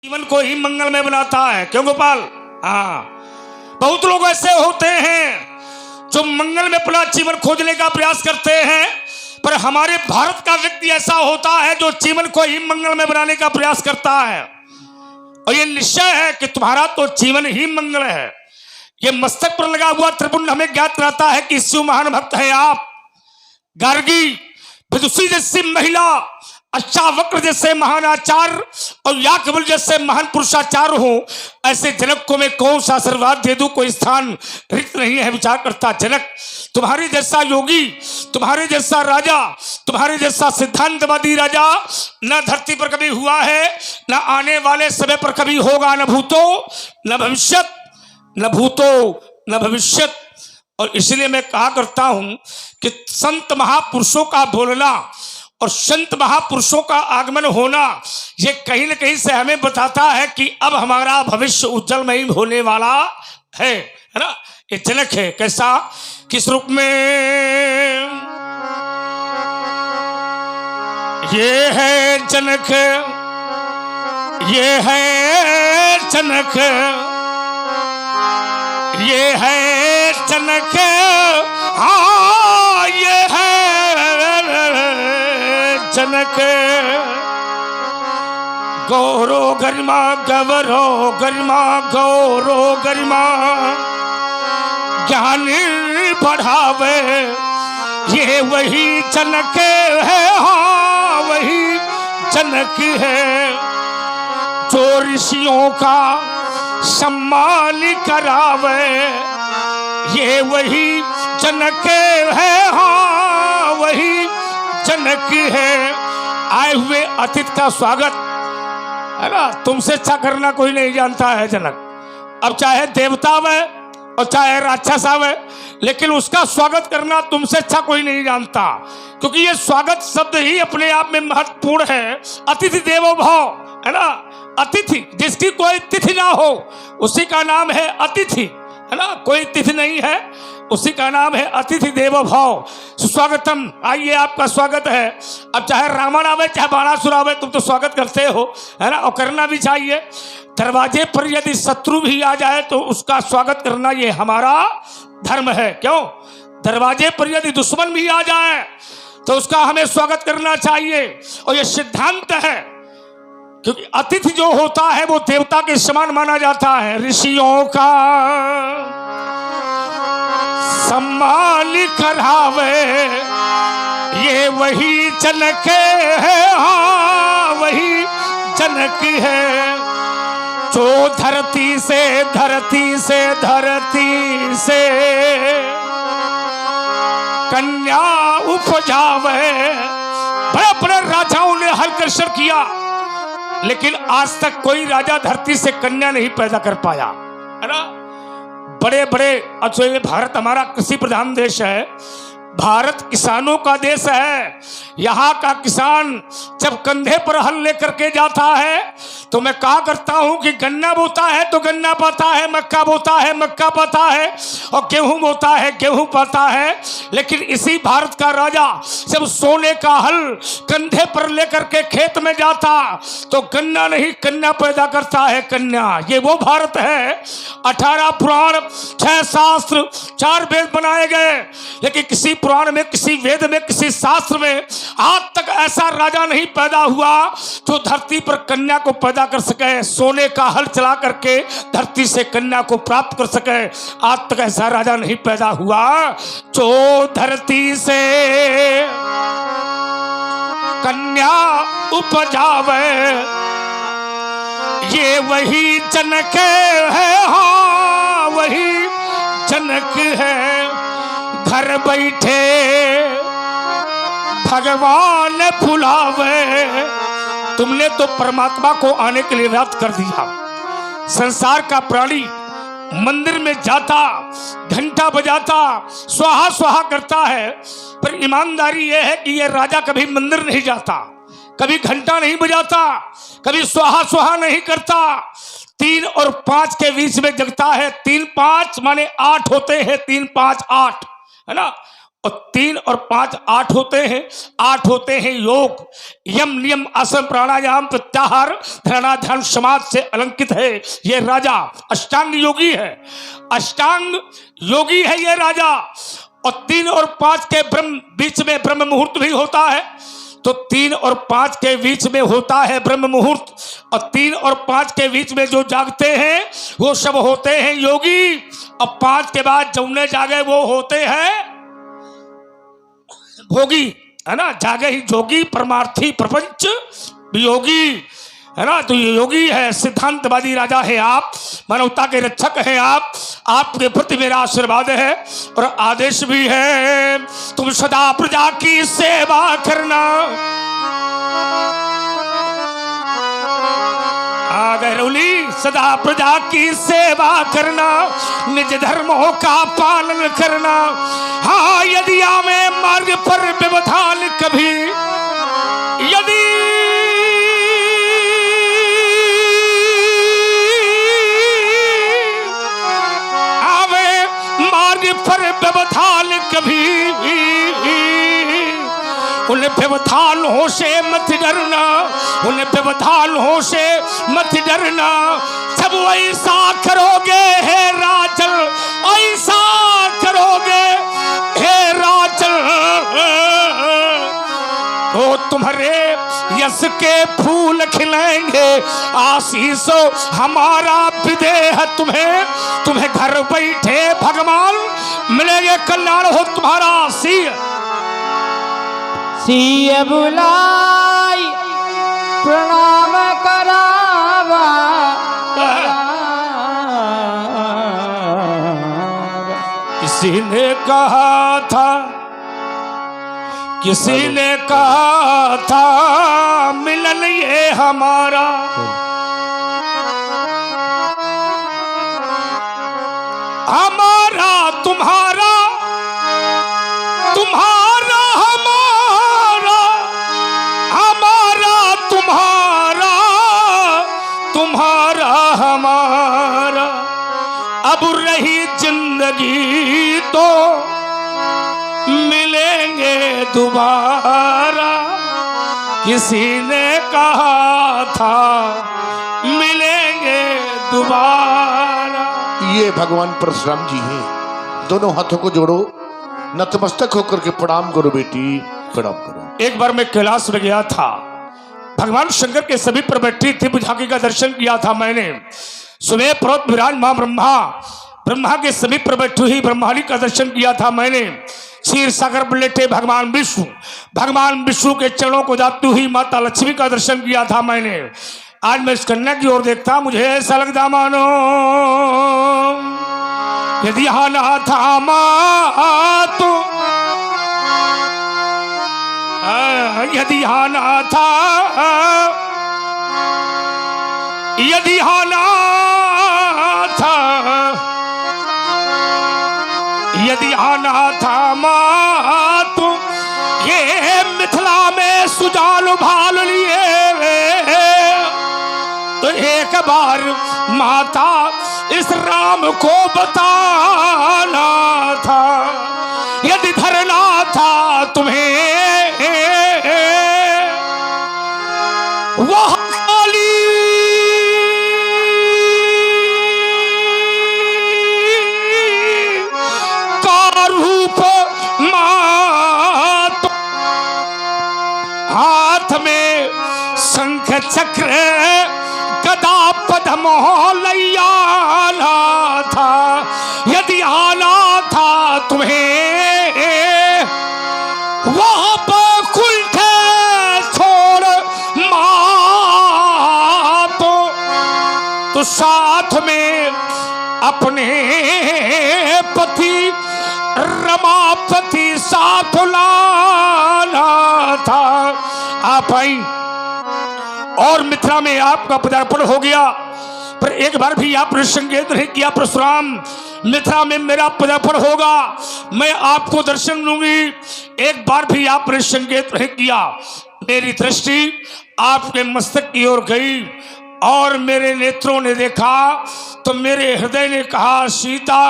जीवन को ही मंगलमय बनाता है। क्यों गोपाल? हाँ, बहुत लोग ऐसे होते हैं जो मंगल में अपना जीवन खोजने का प्रयास करते हैं, पर हमारे भारत का व्यक्ति ऐसा होता है जो जीवन को ही मंगल में बनाने का प्रयास करता है। और ये निश्चय है कि तुम्हारा तो जीवन ही मंगल है। ये मस्तक पर लगा हुआ त्रिपुंड हमें ज्ञात कराता है कि शिव महान भक्त है आप। गार्गी विदुषी जैसी महिला, अष्टावक्र जैसे महान आचार्य और याज्ञवल्क्य जैसे महान पुरुषाचार्य हो, ऐसे जनक को मैं कौन सा आशीर्वाद दे दूं? कोई स्थान रिक्त नहीं है। विचार करता जनक, तुम्हारे जैसा योगी, तुम्हारे जैसा राजा, तुम्हारे जैसा सिद्धांतवादी राजा न धरती पर कभी हुआ है, न आने वाले समय पर कभी होगा, न भूतो न भविष्यत, न भूतो न भविष्यत। और इसलिए मैं कहा करता हूं कि संत महापुरुषों का बोलना और संत महापुरुषों का आगमन होना, ये कहीं न कहीं से हमें बताता है कि अब हमारा भविष्य उज्जवलमय होने वाला है ना। ये जनक है, कैसा, किस रूप में? ये है जनक, ये है जनक, ये है जनक, हाँ ये है जनक। गौरो गरिमा गवरो गरिमा, गौरो गरिमा ज्ञान बढ़ावे, ये वही जनक है, हाँ वही जनक है जो ऋषियों का सम्मान करावे, ये वही जनक है, हाँ वही जनक है। आए हुए अतिथि का स्वागत है ना, तुमसे अच्छा करना कोई नहीं जानता है जनक। अब चाहे देवता आवे और चाहे राक्षस आवे, लेकिन उसका स्वागत करना तुमसे अच्छा कोई नहीं जानता, क्योंकि ये स्वागत शब्द ही अपने आप में महत्वपूर्ण है। अतिथि देवो भव है ना। अतिथि, जिसकी कोई तिथि ना हो उसी का नाम है अतिथि, है ना। कोई तिथि नहीं है, उसी का नाम है अतिथि देवो भव। सुस्वागतम, आइए आपका स्वागत है। अब चाहे रावण आवे चाहे बाणासुर आवे, तुम तो स्वागत करते हो, है ना, और करना भी चाहिए। दरवाजे पर यदि शत्रु भी आ जाए तो उसका स्वागत करना ये हमारा धर्म है। क्यों? दरवाजे पर यदि दुश्मन भी आ जाए तो उसका हमें स्वागत करना चाहिए, और ये सिद्धांत है, क्योंकि अतिथि जो होता है वो देवता के समान माना जाता है। ऋषियों का सम्मान करावे, ये वही जनक है, हाँ वही जनक है जो धरती से धरती से धरती से कन्या उपजावे। बड़े बड़े राजाओं ने हलकर्षण किया, लेकिन आज तक कोई राजा धरती से कन्या नहीं पैदा कर पाया, है ना। बड़े बड़े, अच्छा ये भारत हमारा कृषि प्रधान देश है, भारत किसानों का देश है। यहाँ का किसान जब कंधे पर हल लेकर के जाता है तो मैं कहा करता हूँ कि गन्ना बोता है तो गन्ना पाता है, मक्का बोता है मक्का पाता है, और गेहूं बोता है गेहूं पाता है। लेकिन इसी भारत का राजा जब सोने का हल कंधे पर लेकर के खेत में जाता तो गन्ना नहीं कन्या पैदा करता है, कन्या। ये वो भारत है। 18 पुराण, 6 शास्त्र, 4 वेद बनाए गए, लेकिन किसी पुराण में, किसी वेद में, किसी शास्त्र में आज तक ऐसा राजा नहीं पैदा हुआ जो धरती पर कन्या को पैदा कर सके, सोने का हल चला करके धरती से कन्या को प्राप्त कर सके। आज तक ऐसा राजा नहीं पैदा हुआ जो धरती से कन्या उपजावे, ये वही जनक है, हाँ वही जनक है। घर बैठे भगवान बुलावे, तुमने तो परमात्मा को आने के लिए याद कर दिया। संसार का प्राणी मंदिर में जाता, घंटा बजाता, स्वाहा स्वाहा करता है, पर ईमानदारी यह है कि यह राजा कभी मंदिर नहीं जाता, कभी घंटा नहीं बजाता, कभी स्वाहा स्वाहा नहीं करता। 3 और 5 के बीच में जगता है। 3 5 माने 8 होते हैं, 3 5 8, है ना। और 3 और 5 8 होते हैं। 8 होते हैं योग, यम नियम आसन प्राणायाम प्रत्याहार धारणा ध्यान समाधि से अलंकित है ये राजा। अष्टांग योगी है, अष्टांग योगी है ये राजा। और 3 और 5 के बीच में ब्रह्म मुहूर्त भी होता है। तो 3 और 5 के बीच में होता है ब्रह्म मुहूर्त, और 3 और 5 के बीच में जो जागते हैं वो सब होते हैं योगी। और 5 के बाद जौने जागे वो होते हैं भोगी, है ना। जागे ही जोगी परमार्थी प्रपंच योगी, है ना। तो ये योगी है, सिद्धांतवादी राजा है आप, मानवता के रक्षक हैं आप। आपके प्रति मेरा आशीर्वाद है और आदेश भी है, तुम सदा प्रजा की सेवा करना। गैरौली सदा प्रजा की सेवा करना, निज धर्मों का पालन करना। हाँ यदि आवे मार्ग पर व्यवधान कभी, यदि आवे मार्ग पर व्यवधान कभी, उन व्यवधानों से मत डरना, उन व्यवधानों से मत डरना। सब ऐसा करोगे हे राजन, ऐसा करोगे हे राजन, तो तुम्हारे यश के फूल खिलेंगे। आशीष हमारा विदेह तुम्हें, तुम्हें घर बैठे भगवान मिलेंगे। कल्याण हो तुम्हारा सिय सिय बुलाई प्रणाम करावा, किसी ने कहा था, किसी ने कहा था मिलन ये हमारा, हमारा तुम्हारा, तुम्हारा हमारा, हमारा तुम्हारा, तुम्हारा हमारा। अब रही जिंदगी तो मिलेंगे दोबारा, किसी ने कहा था मिलेंगे दोबारा। ये भगवान परशुराम जी हैं। दोनों हाथों को जोड़ो, नतमस्तक होकर के प्रणाम करो बेटी, प्रणाम करो। एक बार मैं कैलाश में गया था, भगवान शंकर के सभी पर बैठी थी झांकी का दर्शन किया था मैंने। सुबह पर्वत विराज मां ब्रह्मा, ब्रह्मा के सभी पर बैठी हुई ब्रह्माणी का दर्शन किया था मैंने। क्षीर सागर पर लेटे भगवान विष्णु, भगवान विष्णु के चरणों को जाती हुई माता लक्ष्मी का दर्शन किया था मैंने। आज मैं इस कन्या की ओर देखता, मुझे ऐसा लगता मानो यदि आना था माँ तो, यदि आना था, यदि आना था, यदि आना था माँ तो ये मिथिला में सुजान भाल लिए। तो एक बार माता इस राम को बताना था, यदि धरना था तुम्हें वह काली का रूप मात, हाथ में शंख चक्र गदा पद्म लैयाना था। यदि आना था तुम्हें वह कुंठ छोड़ माँ तो साथ में अपने पति रमापति साथ लाना था। आप आई और मिथिला में आपका पदार्पण हो गया, पर एक बार भी आपने संकेत नहीं किया परशुराम मिथिला में मेरा पदार्पण होगा, मैं आपको दर्शन दूंगी। एक बार भी आपने संकेत नहीं किया। मेरी दृष्टि आपके मस्तक की ओर गई और मेरे नेत्रों ने देखा तो मेरे हृदय ने कहा सीता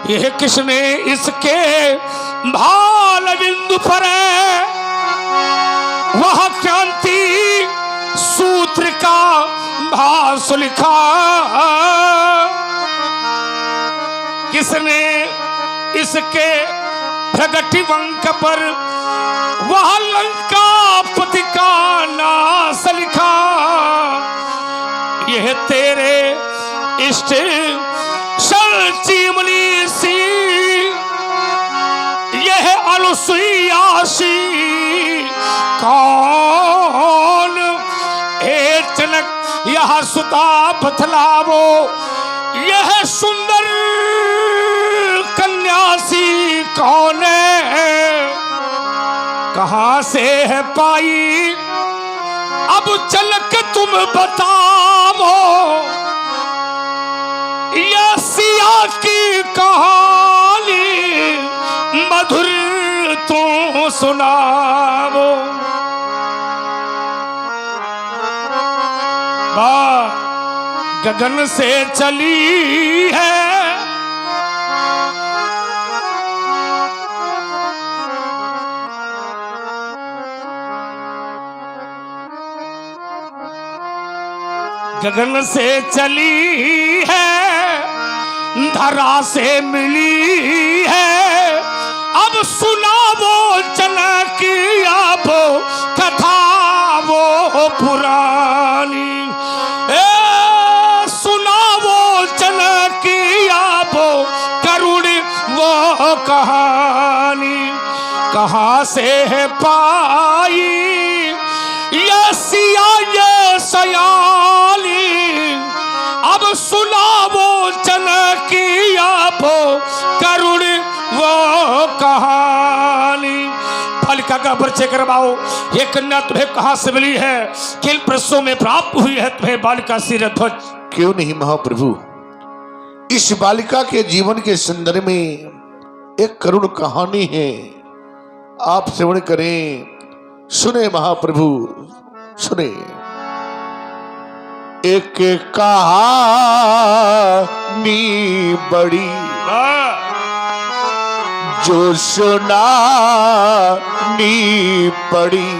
यह किसने इसके भाल बिंदु पर वह क्रांति सूत्र का भास लिखा। किसने इसके प्रगटिवंक पर वह लंकापति का नाश लिखा। यह तेरे इष्ट सलचीमनी सी, यह अनुसुईयासी कौन हे जनक यह सुता बतलावो। यह सुंदर कन्यासी कौन है, कहां से है पाई अब चल के तुम बताओ। यह सिया की कहानी मधुर तू सुनाओ। गगन से चली है गगन से चली है धरा से मिली है। अब सुना वो जनक अब कथा वो पुरानी। सुना वो जनक अब करुण वो कहानी। कहाँ से है पाई ये सिया ये सयाली। अब सुना वो जनक अब करुण वो कहानी। बालिका का परिचय करवाओ। ये कन्या तुम्हें कहां से मिली है, किन प्रसवों में प्राप्त हुई है तुम्हें बालिका शिरध्वज? क्यों नहीं महाप्रभु, इस बालिका के जीवन के संदर्भ में एक करुण कहानी है। आप श्रवण करें, सुने महाप्रभु सुने। एक कहानी बड़ी जो सुनानी पड़ी,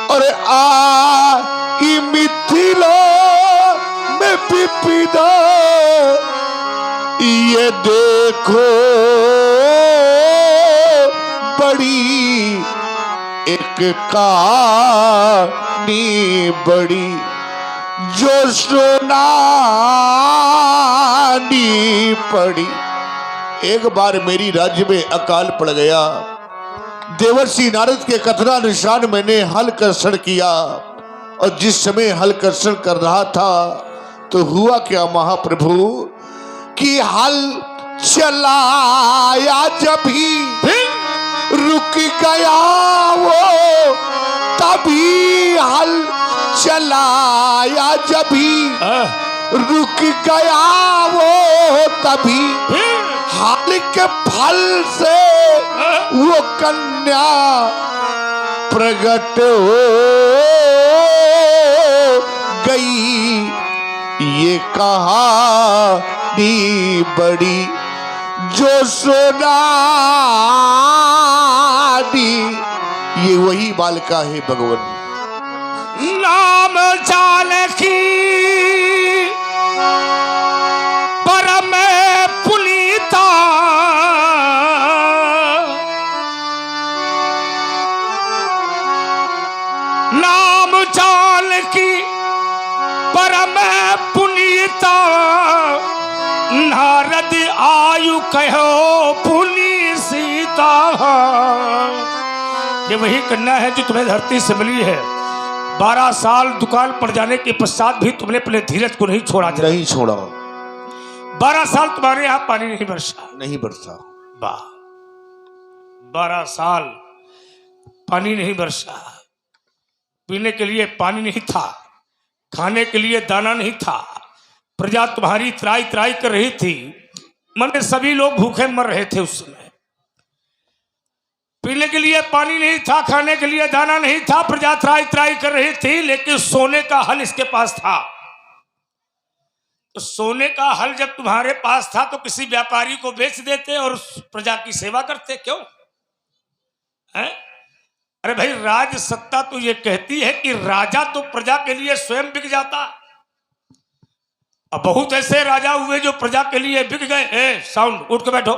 और आई मिथिला में विपदा। ये देखो बड़ी एक कहानी बड़ी जो सुनानी पड़ी। एक बार मेरी राज्य में अकाल पड़ गया। देवर्षि नारद के कथनानुसार मैंने हल कर्षण किया, और जिस समय हल कर्षण कर रहा था तो हुआ क्या महाप्रभु कि हल चलाया जब ही रुक गया वो, तभी हल चलाया जब ही रुक गया वो, तभी हाल के फल से वो कन्या प्रकट हो गई। ये कहानी बड़ी जो सुनानी, ये वही बालिका है भगवान। नाम जानकी परम पुनीता, नाम जानकी परम पुनीता। नारद आयु कहो पुनी सीता। ये वही कन्या है जो तुम्हें धरती से मिली है। 12 साल दुकान पड़ जाने के पश्चात भी तुमने अपने धीरज को नहीं छोड़ा। नहीं छोड़ा। 12 साल तुम्हारे यहाँ पानी नहीं बरसा। नहीं बरसा। 12 साल पानी नहीं बरसा। पीने के लिए पानी नहीं था, खाने के लिए दाना नहीं था। प्रजा तुम्हारी त्राई त्राई कर रही थी। मन सभी लोग भूखे मर रहे थे उस समय। पीने के लिए पानी नहीं था, खाने के लिए दाना नहीं था। प्रजा त्राई त्राई कर रही थी, लेकिन सोने का हल इसके पास था। तो सोने का हल जब तुम्हारे पास था तो किसी व्यापारी को बेच देते और उस प्रजा की सेवा करते, क्यों? हैं? अरे भाई, राज सत्ता तो ये कहती है कि राजा तो प्रजा के लिए स्वयं बिक जाता। अब बहुत ऐसे राजा हुए जो प्रजा के लिए बिक गए। साउंड, उठ के बैठो।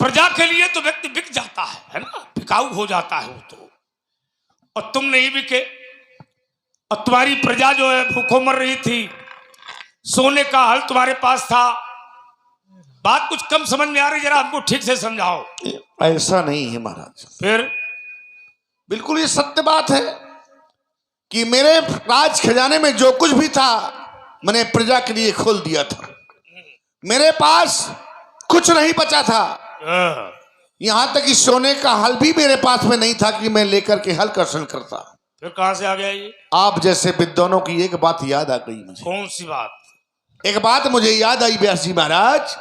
प्रजा के लिए तो व्यक्ति बिक जाता है ना, बिकाऊ हो जाता है वो तो। और तुम नहीं बिके, और तुम्हारी प्रजा जो है भूखों मर रही थी, सोने का हल तुम्हारे पास था। बात कुछ कम समझ में आ रही, जरा हमको ठीक से समझाओ। ऐसा नहीं है महाराज, फिर? बिल्कुल ये सत्य बात है कि मेरे राज खजाने में जो कुछ भी था मैंने प्रजा के लिए खोल दिया था। मेरे पास कुछ नहीं बचा था, यहां तक कि सोने का हल भी मेरे पास में नहीं था कि मैं लेकर के हल कर्षण करता। फिर कहां से आ गया ये? आप जैसे विद्वानों की एक बात याद आ गई मुझे। कौन सी बात? एक बात मुझे याद आई व्यास जी महाराज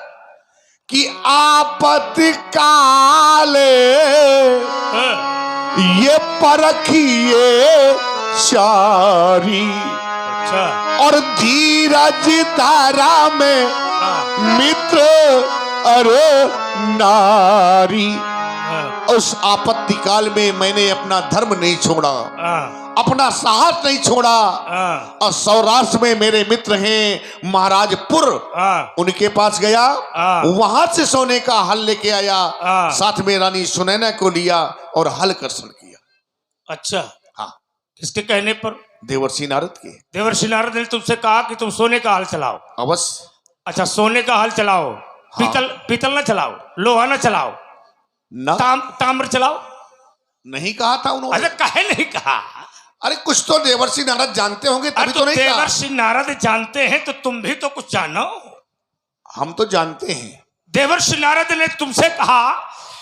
कि आपत्ति काले ये परखिए सारी, अच्छा। और धीरज धारा में मित्र अरे नारी। उस आपत्ति काल में मैंने अपना धर्म नहीं छोड़ा, अपना साहस नहीं छोड़ा। और सौराष्ट्र में मेरे मित्र हैं महाराजपुर, उनके पास गया, वहां से सोने का हल लेके आया, साथ में रानी सुनैना को लिया और हल कर्षण किया। अच्छा, हाँ। किसके कहने पर? देवर्षि नारद के। देवर्षि नारद ने तुमसे कहा कि तुम सोने का हल चलाओ? अवश्य। अच्छा, सोने का हल चलाओ। पीतल, पीतल ना चलाओ, लोहा ना चलाओ, ना ताम्र चलाओ? नहीं कहा था उन्होंने। अरे कहे नहीं कहा? अरे कुछ तो देवर्षि नारद जानते होंगे तभी तो नहीं कहा। देवर्षि नारद जानते हैं तो तुम भी तो कुछ जानो। हम तो जानते हैं। देवर्षि नारद ने तुमसे कहा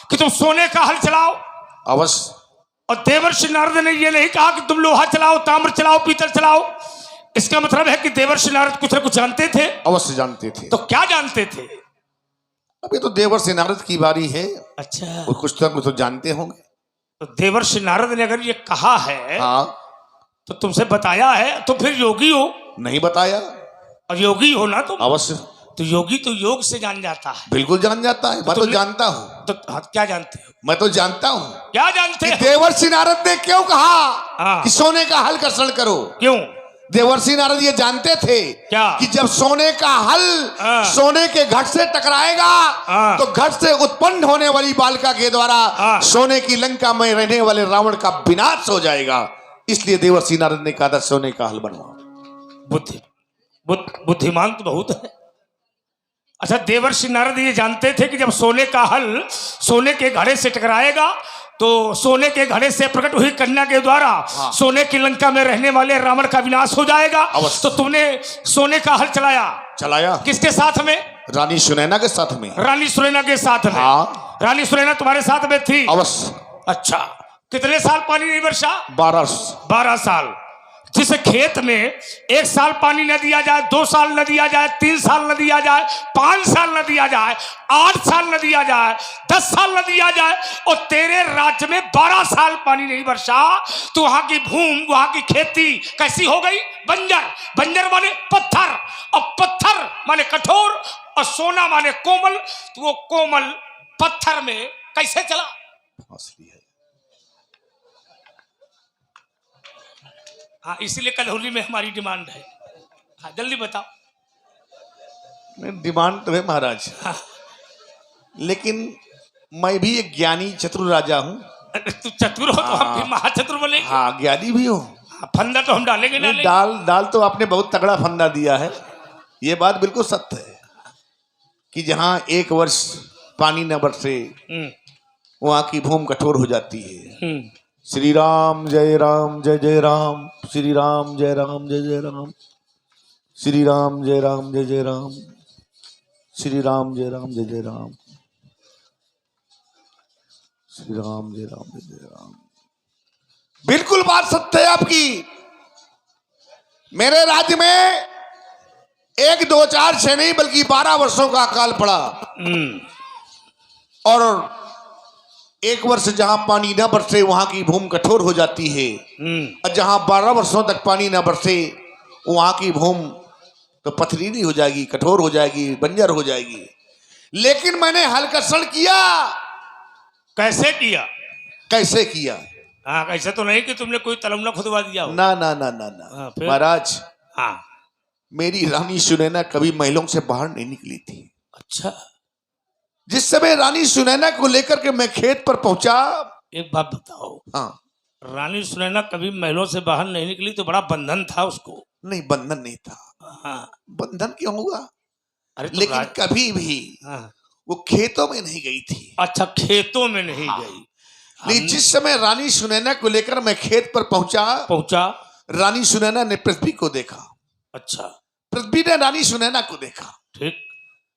कि तुम सोने का हल चलाओ? अवश्य। और देवर्षि नारद ने यह नहीं कहा कि तुम लोहा चलाओ, ताम्र चलाओ, पीतल चलाओ। इसका मतलब है कि देवर्षि नारद कुछ न कुछ जानते थे। अवश्य जानते थे। तो क्या जानते थे? अभी तो देवर्षि नारद की बारी है। अच्छा, और कुछ तो जानते होंगे। तो देवर्षि नारद ने अगर ये कहा है, हाँ, तो तुमसे बताया है, तो फिर योगी हो। नहीं बताया। और योगी हो ना तुम? अवश्य। तो योगी तो योग से जान जाता है। बिल्कुल जान जाता है। मैं तो जानता हूँ। तो क्या जानते हो? मैं तो जानता हूँ। क्या जानते हो? देवर्षि नारद ने क्यों कहा कि सोने का हल कर्षण करो? क्यों? देवर्षि नारद ये जानते थे क्या? कि जब सोने का हल सोने के घट से टकराएगा तो घट से उत्पन्न होने वाली बालिका के द्वारा सोने की लंका में रहने वाले रावण का विनाश हो जाएगा। इसलिए देवर्षि नारद ने कहा था सोने का हल बनवाओ। बुद्धिमान तो बहुत है। अच्छा, देवर्षि नारद ये जानते थे कि जब सोने का हल सोने के घड़े से टकराएगा तो सोने के घड़े से प्रकट हुई कन्या के द्वारा सोने की लंका में रहने वाले रावण का विनाश हो जाएगा। तो तुमने सोने का हल चलाया। किसके साथ में? रानी सुनैना के साथ में। रानी सुनैना के साथ में। हाँ। रानी सुनैना तुम्हारे साथ में थी? अवश्य। अच्छा, कितने साल पानी नहीं बरसा? 12 साल। जिस खेत में 1 साल पानी न दिया जाए, 2 साल न दिया जाए, 3 साल न दिया जाए, 5 साल न दिया जाए, 8 साल न दिया जाए, 10 साल न दिया जाए, और तेरे राज्य में 12 साल पानी नहीं बरसा, तो वहां की भूमि, वहां की खेती कैसी हो गई? बंजर। बंजर माने पत्थर, और पत्थर माने कठोर, और सोना माने कोमल। तो वो कोमल पत्थर में कैसे चला? हाँ, इसीलिए कलहोली में हमारी डिमांड है। हाँ, जल्दी बताओ। डिमांड तो है महाराज। हाँ। लेकिन मैं भी एक ज्ञानी चतुर राजा हूँ। तू चतुर हो तो हम भी महाचतुर बनेंगे। हाँ, ज्ञानी भी हूँ। फंदा तो हम डालेंगे ना। डाल तो आपने बहुत तगड़ा फंदा दिया है। ये बात बिल्कुल सत्य है कि जहाँ 1 वर्ष पानी न बरसे वहाँ की भूमि कठोर हो जाती है। श्री राम जय राम जय जय राम, श्री राम जय राम जय जय राम, श्री राम जय राम जय जय राम, श्री राम जय राम जय जय राम, श्री राम जय राम जय जय राम। बिल्कुल बात सत्य है आपकी। मेरे राज्य में 1, 2, 4, 6 नहीं बल्कि 12 वर्षों का अकाल पड़ा। और एक वर्ष जहां पानी न बरसे वहां की भूमि कठोर हो जाती है, और जहां 12 वर्षों तक पानी न बरसे वहां की भूमि तो पथरीली हो जाएगी, कठोर हो जाएगी, बंजर हो जाएगी। लेकिन मैंने हलकर्षण किया। कैसे किया? कैसे किया? हाँ, ऐसा तो नहीं कि तुमने कोई तलमना खुदवा दिया हो। ना ना ना ना ना हाँ, फिर? महाराज, हाँ। मेरी रानी सुनैना कभी महलों से बाहर नहीं निकली थी। अच्छा, जिस समय रानी सुनैना को लेकर के मैं खेत पर पहुंचा। एक बात बताओ। हाँ। रानी सुनैना कभी महलों से बाहर नहीं निकली तो बड़ा बंधन था उसको। नहीं, बंधन नहीं था। हाँ। बंधन क्यों होगा? अरे तो लेकिन कभी भी हाँ। वो खेतों में नहीं गई थी। अच्छा, खेतों में नहीं गई। लेकिन जिस समय रानी सुनैना को लेकर मैं खेत पर पहुंचा, रानी सुनैना ने पृथ्वी को देखा। अच्छा। पृथ्वी ने रानी सुनैना को देखा। ठीक।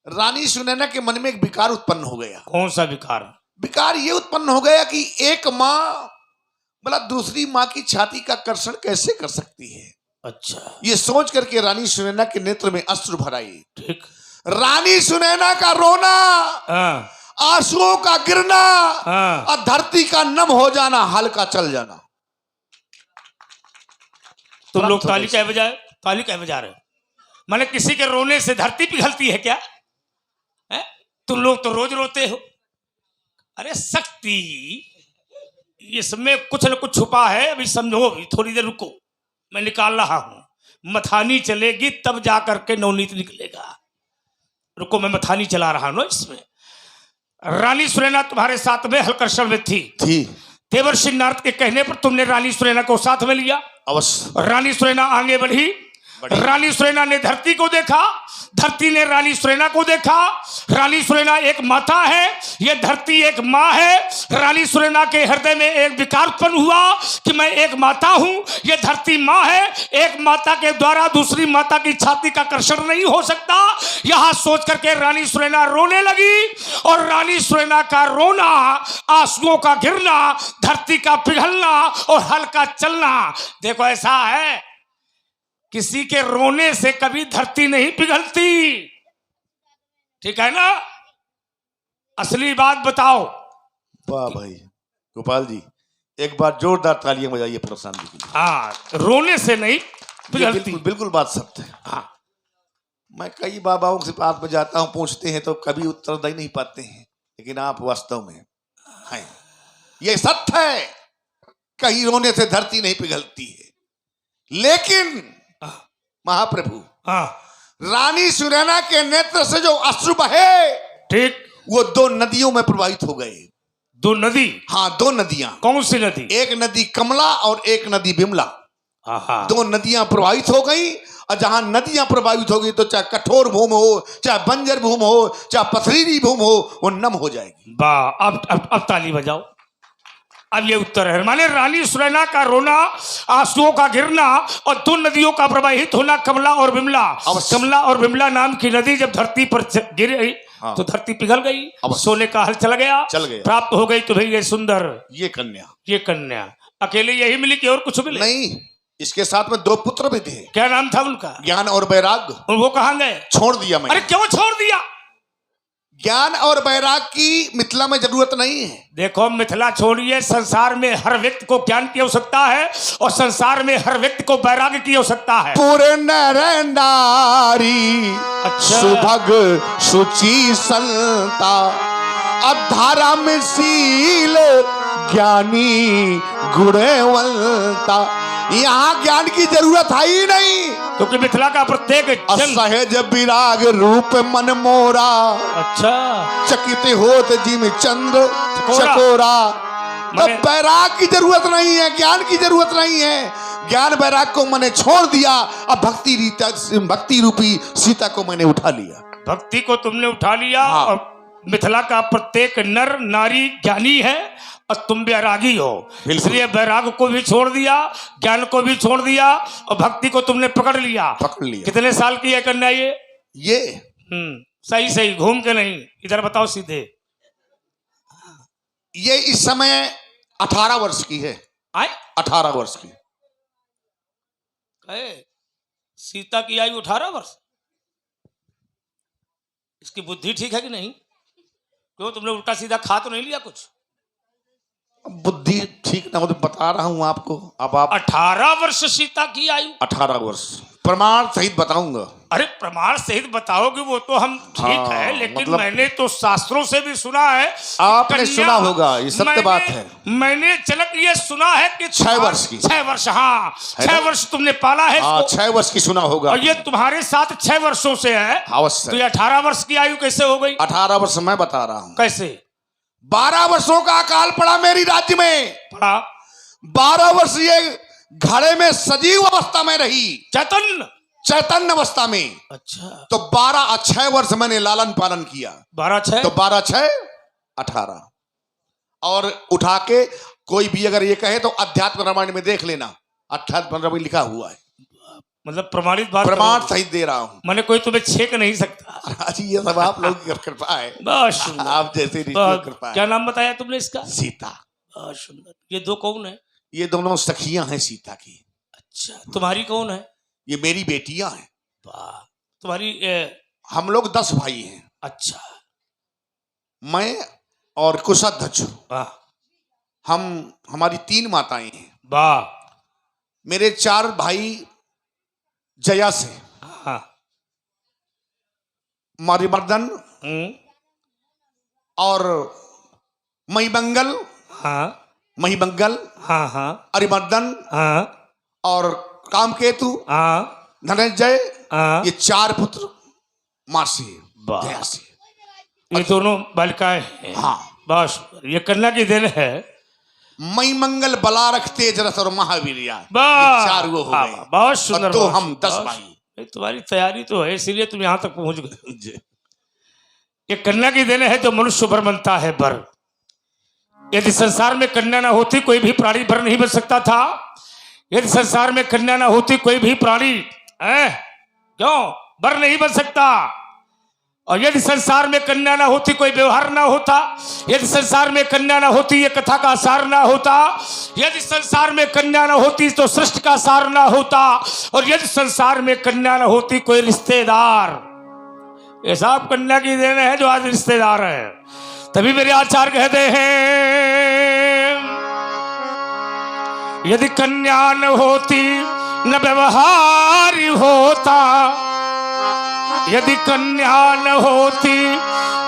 रानी सुनैना के मन में एक विकार उत्पन्न हो गया। कौन सा विकार? विकार ये उत्पन्न हो गया कि एक माँ मतलब दूसरी माँ की छाती का कर्षण कैसे कर सकती है। अच्छा। ये सोच करके रानी सुनैना के नेत्र में अश्रु भर आए। ठीक। रानी सुनैना का रोना, हाँ। आंसुओं का गिरना, हाँ। और धरती का नम हो जाना, हल्का चल जाना। तुम लोग ताली क्या बजा रहे हो? माने किसी के रोने से धरती पिघलती है क्या? है? तुम लोग तो रोज रोते हो। अरे शक्ति, इसमें कुछ न कुछ छुपा है। अभी समझो, अभी थोड़ी देर रुको, मैं निकाल रहा हूं। मथानी चलेगी तब जा करके नवनीत निकलेगा। रुको, मैं मथानी चला रहा हूं ना इसमें। रानी सुनैना तुम्हारे साथ में हलकर्षण में थी। देवर्षि नारद के कहने पर तुमने रानी सुनैना को साथ में लिया। अवश्य। रानी सुनैना आगे बढ़ी। रानी सुनैना ने धरती को देखा, धरती ने रानी सुनैना को देखा। रानी सुनैना एक माता है, ये धरती एक माँ है। रानी सुनैना के हृदय में एक विकार उत्पन्न हुआ कि मैं एक माता हूं, ये धरती माँ है। एक माता के द्वारा दूसरी माता की छाती का कर्षण नहीं हो सकता। यहां सोच करके रानी सुनैना रोने लगी, और रानी सुनैना का रोना, आंसुओं का गिरना, धरती का पिघलना और हल्का चलना। देखो, ऐसा है, किसी के रोने से कभी धरती नहीं पिघलती। ठीक है ना? असली बात बताओ। वाह भाई गोपाल जी, एक बार जोरदार तालियां बजाइए प्रशांत जी के लिए। हाँ, रोने से नहीं पिघलती। बिल्कुल बिल्कुल बात सत्य है। हाँ। मैं कई बाबाओं के पास में जाता हूं, पूछते हैं तो कभी उत्तर दे नहीं पाते हैं, लेकिन आप वास्तव में हैं। ये सत्य है, कहीं रोने से धरती नहीं पिघलती है। लेकिन महाप्रभु, हाँ, रानी सुनैना के नेत्र से जो अश्रु बहे, ठीक, वो 2 नदियों में प्रवाहित हो गए। 2 नदी? हाँ, 2 नदियां। कौन सी नदी? एक नदी कमला और एक नदी बिमला। 2 नदियां प्रवाहित हो गई। और जहां नदियां प्रवाहित हो गई तो चाहे कठोर भूमि हो, चाहे बंजर भूमि हो, चाहे पथरीली भूमि हो, वो नम हो जाएगी। वाह, अब ताली बजाओ। अब ये उत्तर है। माने रानी सुनैना का रोना, आंसुओं का गिरना और 2 नदियों का प्रवाहित होना, कमला और बिमला। कमला और बिमला नाम की नदी जब धरती पर गिर गई, हाँ, तो धरती पिघल गई, सोने का हल चल गया। प्राप्त हो गई तो भाई ये सुंदर, ये कन्या अकेले यही मिली कि और कुछ मिले? नहीं, इसके साथ में 2 पुत्र भी थे। क्या नाम था उनका? ज्ञान और वैराग। वो कहाँ गए? छोड़ दिया मैंने। अरे क्यों छोड़ दिया? ज्ञान और वैराग की मिथिला में जरूरत नहीं है। देखो, मिथिला छोड़िए, संसार में हर व्यक्ति को ज्ञान की आवश्यकता है और संसार में हर व्यक्ति को वैराग्य की आवश्यकता है। पूरे नर नारी, अच्छा, सुभग सुचि संता, अधारा में शील ज्ञानी गुणवंता। यहाँ ज्ञान की जरूरत है ही नहीं, क्योंकि मिथिला का प्रत्येक असहज विराग रूप मन मोरा। अच्छा। चकित होत जिम चंद्र चकोरा। तो वैराग की जरूरत नहीं है, ज्ञान की जरूरत नहीं है। ज्ञान वैराग को मैंने छोड़ दिया, अब भक्ति रूपी सीता को मैंने उठा लिया। भक्ति को तुमने उठा लिया। हाँ। और मिथिला का प्रत्येक नर नारी ज्ञानी है और तुम वैरागी हो, इसलिए वैराग को भी छोड़ दिया, ज्ञान को भी छोड़ दिया और भक्ति को तुमने पकड़ लिया। कितने साल की है कन्या ये? सही घूम के नहीं, इधर बताओ सीधे। ये इस समय 18 वर्ष की है। 18 वर्ष की। सीता की आयु 18 वर्ष। इसकी बुद्धि ठीक है कि नहीं? क्यों, तुमने उल्टा सीधा खा तो नहीं लिया कुछ? बुद्धि ठीक ना हो तो बता रहा हूं आपको। अब आप 18 वर्ष सीता की आयु। 18 वर्ष प्रमाण सहित बताऊंगा। अरे प्रमाण सहित बताओगे वो तो हम ठीक हाँ, है, लेकिन मतलब- मैंने तो शास्त्रों से भी सुना है। आपने कन्या- सुना होगा, ये सत्य बात है। मैंने झलक ये सुना है कि 6 वर्ष की। 6 वर्ष, हाँ, है 6 ना? वर्ष तुमने पाला है हाँ, इसको। 6 वर्ष की सुना होगा। और ये तुम्हारे साथ 6 वर्षों से है, अवश्य। तो ये 18 वर्ष की आयु कैसे हो गई? 18 वर्ष मैं बता रहा हूं। कैसे 12 वर्षों का अकाल पड़ा मेरी राज्य में। पड़ा? 12 वर्ष ये घड़े में सजीव अवस्था में रही, चैतन्य अवस्था में। अच्छा, तो 12 6 वर्ष मैंने लालन पालन किया। 12-6 तो 12 6 18 और उठा के कोई भी अगर ये कहे तो अध्यात्म रामायण में देख लेना, 18-15 में लिखा हुआ है। मतलब प्रमाणित बात प्रमाण करोगे? सहित दे रहा हूं। मैंने कोई तुम्हें छेक नहीं सकता। आज ये सब आप लोग की कृपा है। बहुत सुंदर। आप जैसे ऋषि बहुत- की कृपा क्या है। नाम बताया तुमने इसका? सीता। बहुत सुंदर। ये दो कौन है? ये दोनों सखियां हैं सीता की। अच्छा, तुम्हारी कौन है? ये मेरी बेटियां हैं। वाह, तुम्हारी हम लोग 10 भाई हैं। अच्छा, मैं और कुशाध्वज, वाह हमारी 3 माताएं हैं। वाह, मेरे 4 भाई जया से, हाँ, मरिमर्दन हम्म, और महीमंगल, हाँ महीमंगल, हाँ हाँ अरिमर्दन हाँ और कामकेतु, हाँ धनंजय, हाँ। ये 4 पुत्र मां से, वाह। दया से। ये दोनों बालिकाएं हैं। हाँ। बस ये कन्या की देन है। महीमंगल, बलारख, तेजरथ और महावीरिया, वाह, 4 वो हो वाह, गए। वाह, बहुत सुंदर। और 2 बहुत हम सुंदर, 10 बहुत भाई। सुंदर। तुम्हारी तैयारी तो है, इसीलिए तुम यहाँ तक पहुंच गए। ये कन्या की देन है जो मनुष्य बर बनता है बर। यदि संसार में कन्या ना होती कोई भी प्राणी बर नहीं बन सकता था। यदि संसार में कन्या ना होती कोई भी प्राणी क्यों बर नहीं बन सकता। और यदि संसार में कन्या ना होती कोई व्यवहार ना होता। यदि संसार में कन्या ना होती ये कथा का सार ना होता। यदि संसार में कन्या ना होती तो सृष्टि का सार ना होता। और यदि संसार में कन्या ना होती कोई रिश्तेदार। ये सब कन्या की देन है जो आज रिश्तेदार है। तभी मेरे आचार्य कहते हैं यदि कन्या न होती न व्यवहार होता। यदि कन्या न होती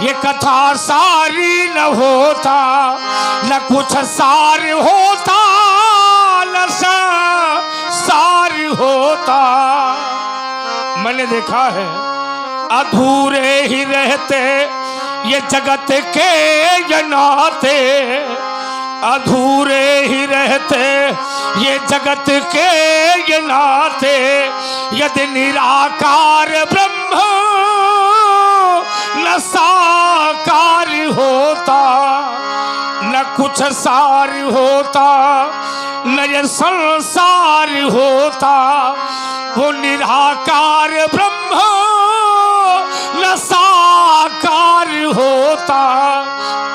ये कथा सारी न होता। न कुछ सार होता न सार होता। मैंने देखा है अधूरे ही रहते ये जगत के ये नाते। अधूरे ही रहते ये जगत के ये नाते। यदि निराकार ब्रह्म न साकार होता। न कुछ सार होता न ये संसार होता। वो निराकार ब्रह्म न साकार होता।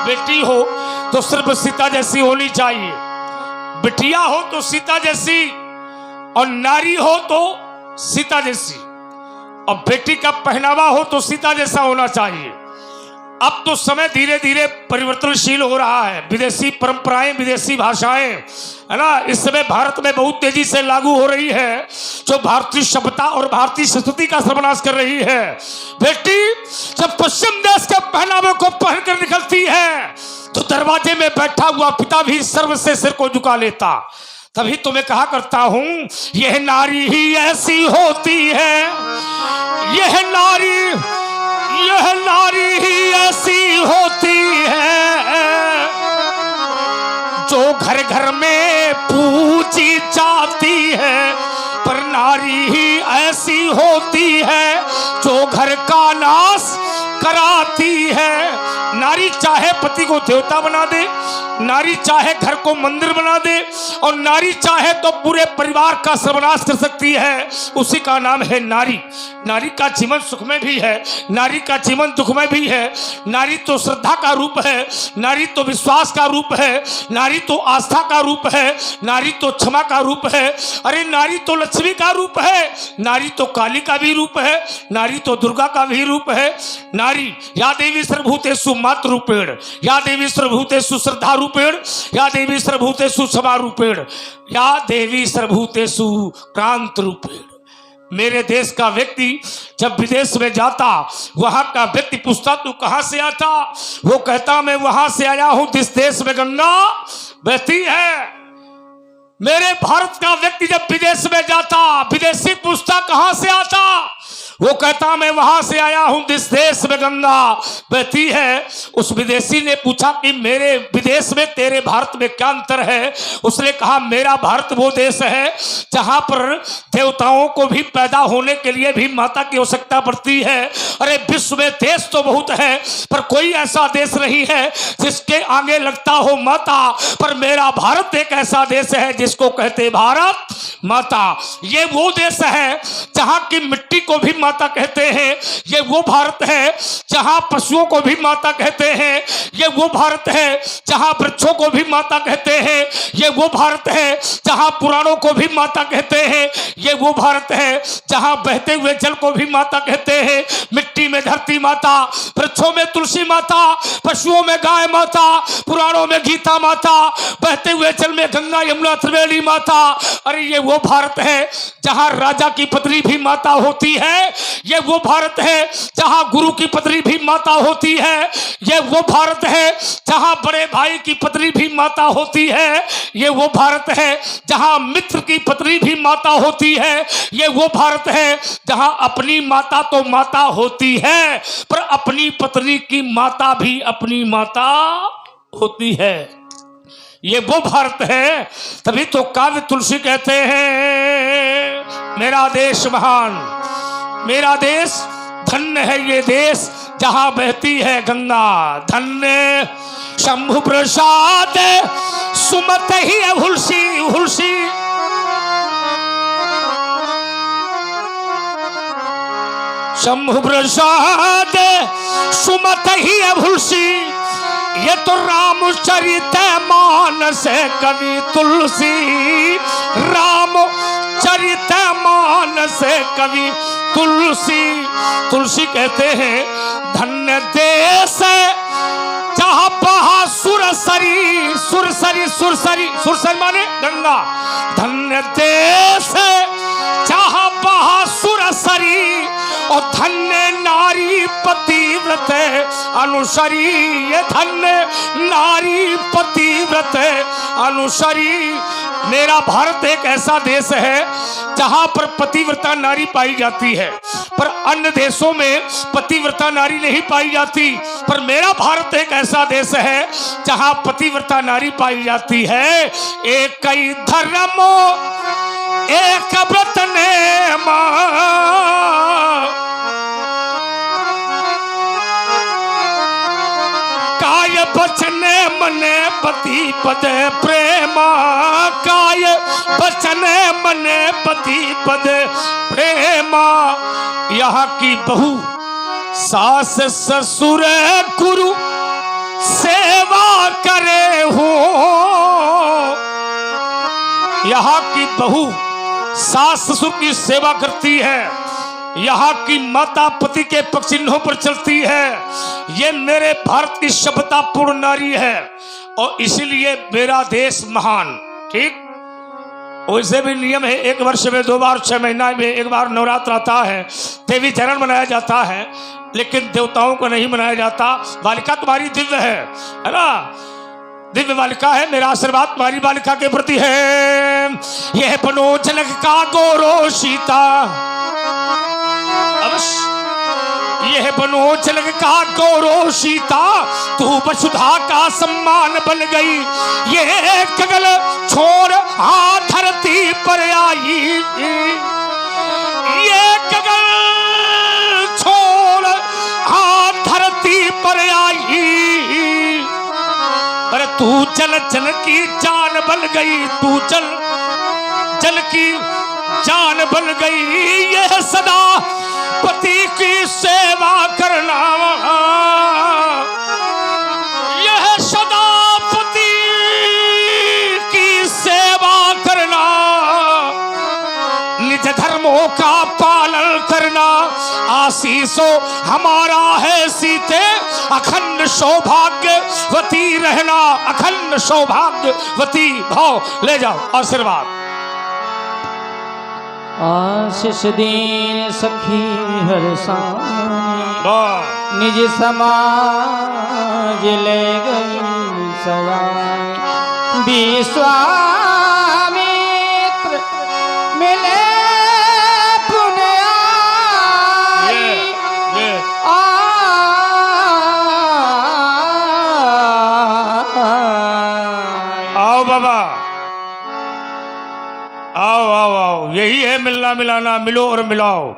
बेटी हो तो सिर्फ सीता जैसी होनी चाहिए। बिटिया हो तो सीता जैसी और नारी हो तो सीता जैसी। और बेटी का पहनावा हो तो सीता जैसा होना चाहिए। अब तो समय धीरे धीरे परिवर्तनशील हो रहा है। विदेशी परंपराएं, विदेशी भाषाएं है ना इस समय भारत में बहुत तेजी से लागू हो रही है, जो भारतीय सभ्यता और भारतीय संस्कृति का सर्वनाश कर रही है। बेटी जब पश्चिम देश के पहनावे को पहनकर निकलती है तो दरवाजे में बैठा हुआ पिता भी सर्व से सिर को झुका लेता। तभी तो मैं कहा करता हूं यह नारी ही ऐसी होती है। यह नारी ही ऐसी होती है जो घर घर में पूजी जाती है। पर नारी ही ऐसी होती है जो घर का नाश कराती है। नारी चाहे पति को देवता बना दे, नारी चाहे घर को मंदिर बना दे और नारी चाहे तो पूरे परिवार का सर्वनाश कर सकती है। उसी का नाम है नारी। नारी का जीवन सुख में भी है, नारी का जीवन दुख में भी है। नारी तो श्रद्धा का रूप है, नारी तो विश्वास का रूप है, नारी तो आस्था का रूप है, नारी तो क्षमा का रूप है। अरे नारी तो लक्ष्मी का रूप है, नारी तो काली का भी रूप है, नारी तो दुर्गा का भी रूप है। नारी या देवी सर्वभूतेषु मातृरूपेण या देवी सर्वभूतेषु श्रद्धारूपेण या देवी सर्वभूतेषु क्षमारूपेण या देवी सर्वभूतेषु क्रांत रूपेण। मेरे देश का व्यक्ति जब विदेश में जाता, वहां का व्यक्ति पूछता तू कहां से आता, वो कहता मैं वहां से आया हूं जिस देश में गंगा बहती है। मेरे भारत का व्यक्ति जब विदेश में जाता, विदेशी पूछता कहां से आता, वो कहता मैं वहां से आया हूं जिस देश में गंगा बहती है। उस विदेशी ने पूछा कि मेरे विदेश में तेरे भारत में क्या अंतर है। उसने कहा मेरा भारत वो देश है जहां पर देवताओं को भी पैदा होने के लिए भी माता की आवश्यकता पड़ती है। अरे विश्व में देश तो बहुत है पर कोई ऐसा देश नहीं है जिसके आगे लगता हो माता, पर मेरा भारत एक ऐसा देश है जिसको कहते भारत माता। ये वो देश है जहां की मिट्टी को भी माता कहते हैं। ये वो भारत है जहां पशुओं को भी माता कहते हैं। ये वो भारत है जहां वृक्षों को भी माता कहते हैं। ये वो भारत है जहां पुराणों को भी माता कहते हैं। ये वो भारत है जहां बहते हुए जल को भी माता कहते हैं। मिट्टी में धरती माता, वृक्षों में तुलसी माता, पशुओं में गाय माता, पुराणों में गीता माता, बहते हुए जल में गंगा यमुना त्रिवेणी माता। अरे ये वो भारत है जहां राजा की पत्नी भी माता होती है। ये वो भारत है जहां गुरु की पत्नी भी माता होती है। ये वो भारत है जहां बड़े भाई की पत्नी भी माता होती है। ये वो भारत है जहां मित्र की पत्नी भी माता होती है। ये वो भारत है जहां अपनी माता तो माता होती है पर अपनी पत्नी की माता भी अपनी माता होती है। ये वो भारत है, तभी तो काव्य तुलसी कहते हैं मेरा देश महान, मेरा देश धन्य है ये देश जहां बहती है गंगा। धन्य शंभु प्रसाद सुमत ही हुलसी हुलसी। शंभु प्रसाद सुमत ही हुलसी। ये तो रामचरित मानस कवि तुलसी, रामचरित मानस कवि तुलसी। तुलसी कहते हैं धन्य देश जहां बहा सुरसरी, सुरसरी सुरसरी सुरसरी माने गंगा। धन्य देश जहां बहा सुरसरी और धन्य नारी पतिव्रत अनुसरी। ये धन्य नारी पतिव्रत अनुसरी। मेरा भारत एक ऐसा देश है जहां पर पतिव्रता नारी पाई जाती है, पर अन्य देशों में पतिव्रता नारी नहीं पाई जाती। पर मेरा भारत एक ऐसा देश है जहां पतिव्रता नारी पाई जाती है। एक ही धर्म एक व्रत ने काय बचने मने पति पद प्रेमा। काय बचने मने पति पद प्रेमा। यहाँ की बहू सास ससुर गुरु सेवा करे हो। यहाँ की बहू सास ससुर की सेवा करती है। यहाँ की माता पति के पक्ष चिन्हों पर चलती है। ये मेरे भारत की सभ्यता पूर्ण नारी है और इसलिए मेरा देश महान। ठीक वैसे भी नियम है, एक वर्ष में 2 बार 6 महीना में 1 बार नवरात्र आता है, देवी चरण मनाया जाता है, लेकिन देवताओं को नहीं मनाया जाता। बालिका तुम्हारी दिव्य है ना, दिव्य बालिका है। मेरा आशीर्वाद तुम्हारी बालिका के प्रति है। यह बनो जनक का गौरव सीता, यह बनो जनक का गौरव सीता, तू वसुधा का सम्मान बन गई। ये गगन छोड़ आ धरती पर आई, ये गगन छोड़ आ धरती पर आई। पर तू जल जल की जान बन गई, तू जल जल की जान बन गई। यह सदा पति की सेवा करना, यह सदा पति की सेवा करना, निज धर्मों का पालन करना। आशीषों हमारा है सीते अखंड सौभाग्यवती रहना, अखंड सौभाग्यवती भाव ले जाओ आशीर्वाद। आशीष दीन सखी हर सानी, वाह निज समाज ले गई सयानी। विश्वामित्र मिले पुण्य ये आओ बाबा, आओ आओ आओ, यही है मिलना मिलाना, मिलो और मिलाओ।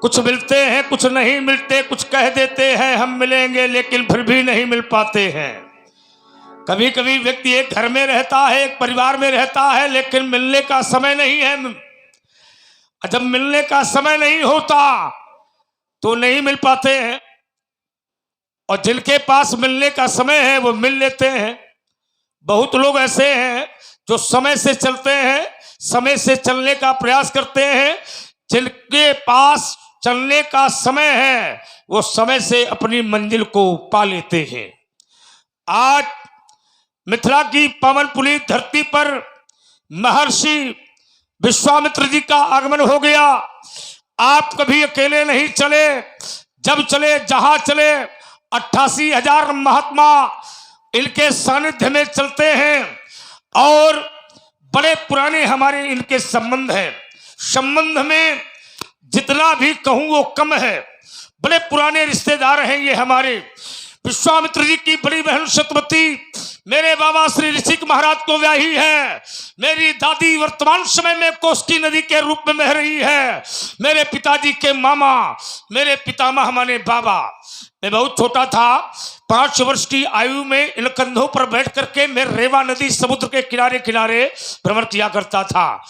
कुछ मिलते हैं, कुछ नहीं मिलते, कुछ कह देते हैं हम मिलेंगे, लेकिन फिर भी नहीं मिल पाते हैं। कभी कभी व्यक्ति एक घर में रहता है, एक परिवार में रहता है, लेकिन मिलने का समय नहीं है। जब मिलने का समय नहीं होता तो नहीं मिल पाते हैं, और जिनके पास मिलने का समय है वो मिल लेते हैं। बहुत लोग ऐसे हैं जो समय से चलते हैं, समय से चलने का प्रयास करते हैं। जिनके पास चलने का समय है वो समय से अपनी मंजिल को पा लेते हैं। आज मिथिला की पावन पुनीत धरती पर महर्षि विश्वामित्र जी का आगमन हो गया। आप कभी अकेले नहीं चले, जब चले जहां चले 88,000 महात्मा इनके सानिध्य में चलते हैं, और बड़े पुराने हमारे इनके संबंध हैं। संबंध में जितना भी कहूं वो कम है, बड़े पुराने रिश्तेदार हैं ये हमारे। विश्वामित्र जी की बड़ी बहन सतवती मेरे बाबा श्री ऋषिक महाराज को व्याही है। मेरी दादी वर्तमान समय में कोसी नदी के रूप में बह रही है। मेरे पिताजी के मामा, मेरे पितामह माने बाबा। मैं बहुत छोटा था, 5 वर्ष की आयु में इन कंधों पर बैठ करके मैं रेवा नदी समुद्र के किनारे किनारे भ्रमण किया करता था।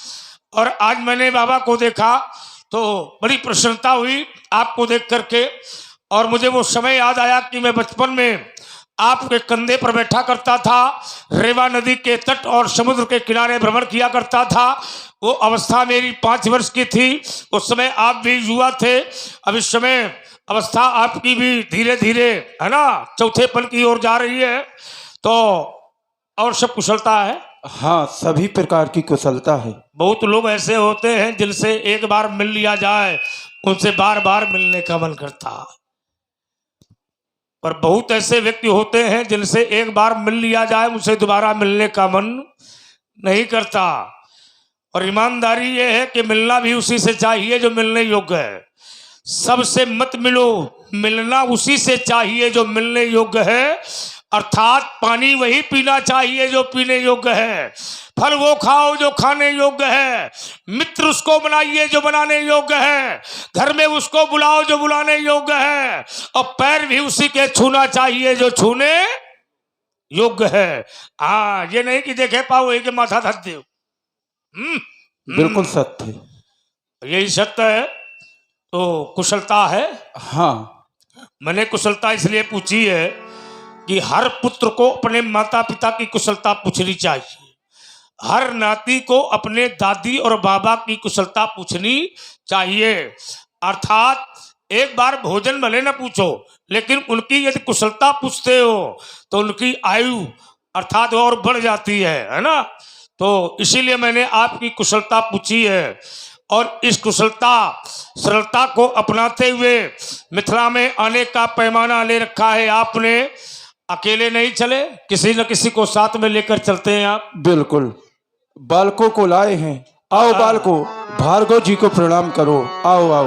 और आज मैंने बाबा को देखा तो बड़ी प्रसन्नता हुई आपको देख करके, और मुझे वो समय याद आया कि मैं बचपन में आपके कंधे पर बैठा करता था, रेवा नदी के तट और समुद्र के किनारे भ्रमण किया करता था। वो अवस्था मेरी 5 वर्ष की थी। उस समय आप भी युवा थे। अब इस समय अवस्था आपकी भी धीरे धीरे है ना चौथेपन की ओर जा रही है। तो और सब कुशलता है? हाँ, सभी प्रकार की कुशलता है। बहुत लोग ऐसे होते हैं जिनसे एक बार मिल लिया जाए उनसे बार बार मिलने का मन करता, पर बहुत ऐसे व्यक्ति होते हैं जिनसे एक बार मिल लिया जाए उनसे दोबारा मिलने का मन नहीं करता। और ईमानदारी ये है कि मिलना भी उसी से चाहिए जो मिलने योग्य है। सबसे मत मिलो, मिलना उसी से चाहिए जो मिलने योग्य है। अर्थात पानी वही पीना चाहिए जो पीने योग्य है, फल वो खाओ जो खाने योग्य है, मित्र उसको बनाइए जो बनाने योग्य है, घर में उसको बुलाओ जो बुलाने योग्य है, और पैर भी उसी के छूना चाहिए जो छूने योग्य है। हाँ, ये नहीं कि देखे पाओ एक माथा धस दे। बिल्कुल सत्य, यही सत्य है। तो कुशलता है। हाँ, मैंने कुशलता इसलिए पूछी है कि हर पुत्र को अपने माता पिता की कुशलता पूछनी चाहिए। हर नाती को अपने दादी और बाबा की कुशलता पूछनी चाहिए। अर्थात एक बार भोजन भले न पूछो, लेकिन उनकी यदि कुशलता पूछते हो तो उनकी आयु अर्थात और बढ़ जाती है ना। तो इसीलिए मैंने आपकी कुशलता पूछी है। और इस कुशलता सरलता को अपनाते हुए मिथिला में आने का पैमाना ले रखा है आपने। अकेले नहीं चले, किसी न किसी को साथ में लेकर चलते हैं आप। बिल्कुल। बालकों को लाए हैं, आओ बालको, भार्गव जी को प्रणाम करो, आओ आओ।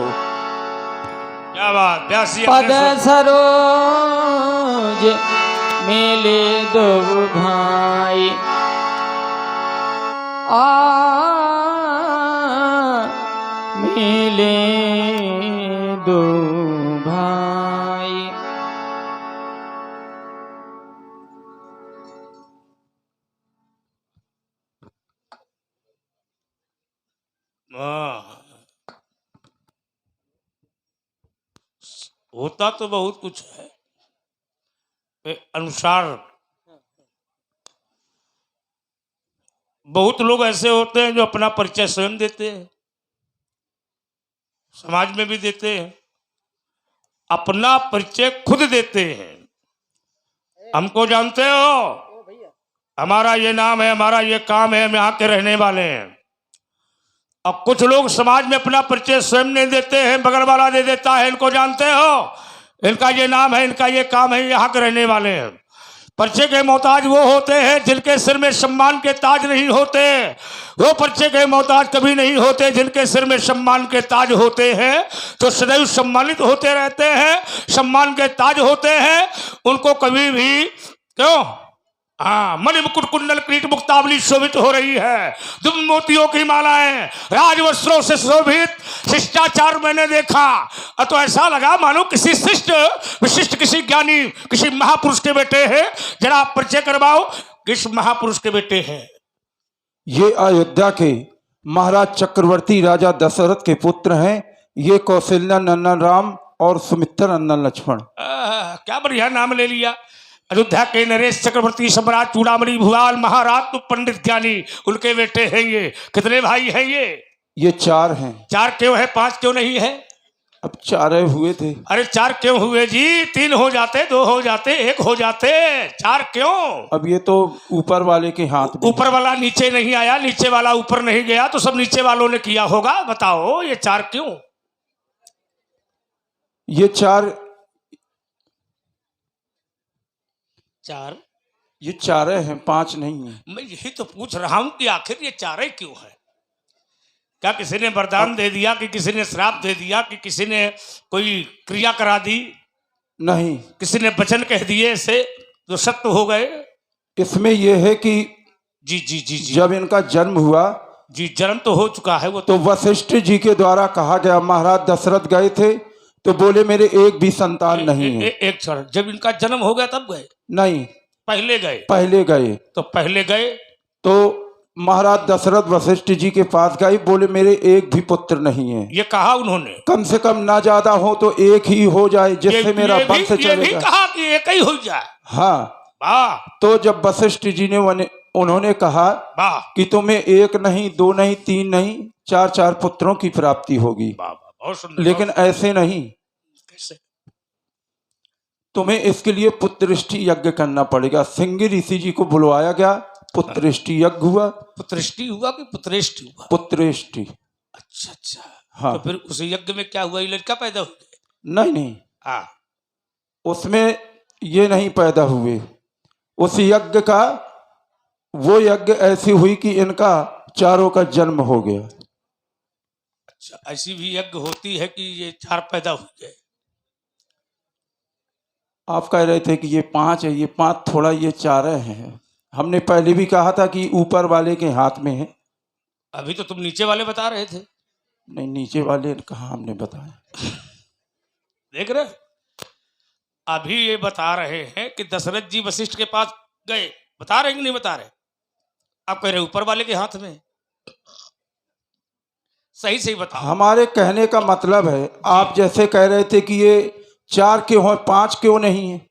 क्या बात, व्यासी पद सरोज मिले दो भाई, मिले दो भाई। होता तो बहुत कुछ है, अनुसार बहुत लोग ऐसे होते हैं जो अपना परिचय स्वयं देते हैं, समाज में भी देते हैं। अपना परिचय खुद देते हैं। हमको जानते हो, हमारा ये नाम है, हमारा ये काम है, हम यहाँ के रहने वाले हैं। अब कुछ लोग समाज में अपना परिचय स्वयं नहीं देते हैं, बगल वाला दे देता है। इनको जानते हो, इनका ये नाम है, इनका ये काम है, यहाँ के रहने वाले हैं। परिचय के मोहताज वो होते हैं जिनके सिर में सम्मान के ताज नहीं होते। वो परिचय के मोहताज कभी नहीं होते जिनके सिर में सम्मान के ताज होते हैं, तो सदैव सम्मानित होते रहते हैं, सम्मान के ताज होते हैं। उनको कभी भी क्यों, हाँ, मणि मुकुट कुंडल किरीट मुक्तावली शोभित हो रही है, दुम मोतियों की मालाएं, राजवस्त्रों से शोभित शिष्टाचार मैंने देखा। तो ऐसा लगा मानो किसी शिष्ट विशिष्ट, किसी ज्ञानी, किसी महापुरुष के बेटे हैं। जरा आप परिचय करवाओ, किस महापुरुष के बेटे हैं? ये अयोध्या के महाराज चक्रवर्ती राजा दशरथ के पुत्र हैं। ये कौशल्या नंदन राम और सुमित्रा नंदन लक्ष्मण। क्या बढ़िया नाम ले लिया। अयोध्या के नरेश चक्रवर्ती सम्राट चूड़ामणि भुवाल महाराज पंडित ज्ञानी, उनके बेटे हैं ये। कितने भाई हैं ये? 4 हैं। 4 क्यों है, 5 क्यों नहीं है? अब 4 हुए थे। अरे 4 क्यों हुए जी? 3 हो जाते, 2 हो जाते, 1 हो जाते, 4 क्यों? अब ये तो ऊपर वाले के हाथ में। ऊपर वाला नीचे नहीं आया, नीचे वाला ऊपर नहीं गया, तो सब नीचे वालों ने किया होगा। बताओ ये 4 क्यों? ये 4 ये 4 हैं, 5 नहीं है। मैं यही तो पूछ रहा हूं कि आखिर ये 4 क्यों है? क्या किसी ने वरदान दे दिया, कि किसी ने श्राप दे दिया, कि किसी ने कोई क्रिया करा दी? नहीं, किसी ने वचन कह दिए से जो सत्य हो गए? इसमें यह है कि जी जी जी जी, जब इनका जन्म हुआ, जी जन्म तो हो चुका है वो तो वशिष्ठ जी के द्वारा कहा गया, महाराज दशरथ गए थे तो बोले मेरे एक भी संतान नहीं है। एक क्षण, जब इनका जन्म हो गया तब गए? नहीं, पहले गए। पहले गए। तो पहले गए तो महाराज दशरथ वशिष्ठ जी के पास गए, बोले मेरे एक भी पुत्र नहीं है। ये कहा उन्होंने, कम से कम ना ज्यादा हो तो एक ही हो जाए, जिससे मेरा वंश चलेगा। ये भी कहा कि एक ही हो जाए। हाँ, वाह। तो जब वशिष्ठ जी ने उन्होंने कहा कि तुम्हें 1 नहीं, 2 नहीं, 3 नहीं, 4 पुत्रों की प्राप्ति होगी। बहुत सुंदर। लेकिन ऐसे नहीं, कैसे? तुम्हें इसके लिए पुत्रष्टि यज्ञ करना पड़ेगा। सिंह ऋषि जी को बुलवाया गया, पुत्रष्टि यज्ञ हुआ। पुत्रष्टि हुआ कि पुत्रेष्टि हुआ? पुत्रष्टि। अच्छा अच्छा। हाँ। तो फिर उस यज्ञ में क्या हुआ? ये लड़का पैदा हो गया? नहीं नहीं, हाँ, उसमें ये नहीं पैदा हुए। उस यज्ञ का, वो यज्ञ ऐसी हुई कि इनका 4 का जन्म हो गया। अच्छा, ऐसी भी यज्ञ होती है कि ये 4 पैदा हो गए? आप कह रहे थे कि ये 5 है, ये 5 थोड़ा, ये 4 हैं। हमने पहले भी कहा था कि ऊपर वाले के हाथ में है। अभी तो तुम नीचे वाले बता रहे थे। नहीं, नीचे वाले कहाँ हमने बताया। देख रहे, अभी ये बता रहे हैं कि दशरथ जी वशिष्ठ के पास गए, बता रहे कि नहीं बता रहे? आप कह रहे ऊपर वाले के हाथ में। सही सही बता। हमारे कहने का मतलब है, आप जैसे कह रहे थे कि ये 4 क्यों है, 5 क्यों नहीं है,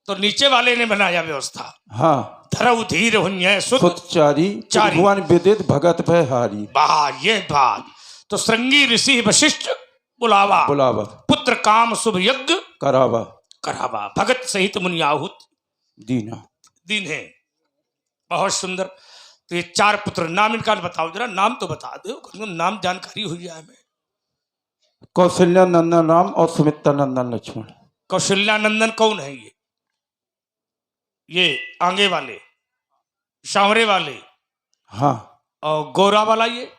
तो नीचे वाले ने बनाया व्यवस्था। हाँ, धरव धीर हुन्य सुतचारी त्रिभुवन विदित भगत भय हारी। वाह, ये बात तो श्रृंगी ऋषि वशिष्ठ बुलावा, पुत्र काम शुभ यज्ञ करावा, भगत सहित मुनियाहुत दीन है। बहुत सुंदर। तो ये 4 पुत्र, नाम इनका बताओ जरा, नाम तो बता दो, नाम जानकारी हुई जाए। हमें कौशल्या नंदन राम और सुमित्रा नंदन लक्ष्मण। कौशल्या नंदन कौन है? ये आगे वाले, सांवरे वाले? हाँ। और गोरा वाला? ये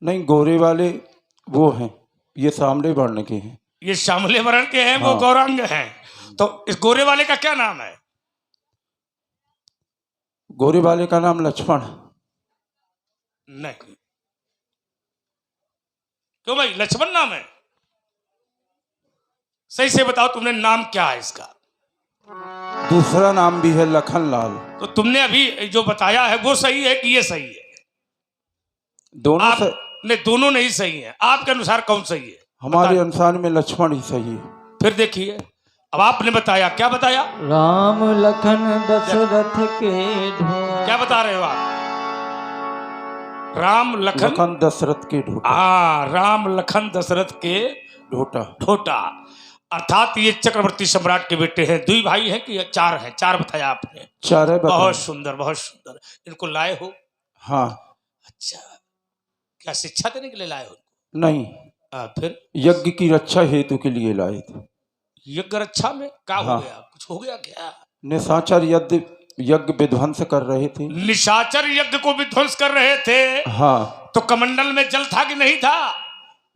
नहीं, गोरे वाले वो हैं, ये सांवले वर्ण के हैं। ये श्यामले वर्ण के हैं। हाँ। वो गौरांग हैं। तो इस गोरे वाले का क्या नाम है? गोरे वाले का नाम लक्ष्मण। नहीं, क्यों भाई, लक्ष्मण नाम है? सही से बताओ, तुमने नाम क्या है इसका? दूसरा नाम भी है लखन लाल। तो तुमने अभी जो बताया है वो सही है कि ये सही है? दोनों दोनों नहीं सही है। आपके अनुसार कौन सही है? हमारे अनुसार में लक्ष्मण ही सही है। फिर देखिए, अब आपने बताया, क्या बताया? राम लखन दशरथ के ढोर। क्या बता रहे हो आप? राम लखन लखन दशरथ के ढोटा। हाँ, राम लखन दशरथ के ढोटा। ढोटा, अर्थात ये चक्रवर्ती सम्राट के बेटे हैं। 2 भाई हैं कि 4 हैं? 4 बताया आपने। चारे बताए। बहुत सुंदर, बहुत सुंदर। इनको लाए हो? हाँ। अच्छा, क्या शिक्षा देने के लिए लाए हो? नहीं, फिर यज्ञ की रक्षा हेतु के लिए लाए थे। यज्ञ रक्षा में क्या हो हाँ। गया? कुछ हो गया क्या? निशाचर यज्ञ विध्वंस कर रहे थे। निशाचर यज्ञ को विध्वंस कर रहे थे। हाँ, तो कमंडल में जल था कि नहीं था?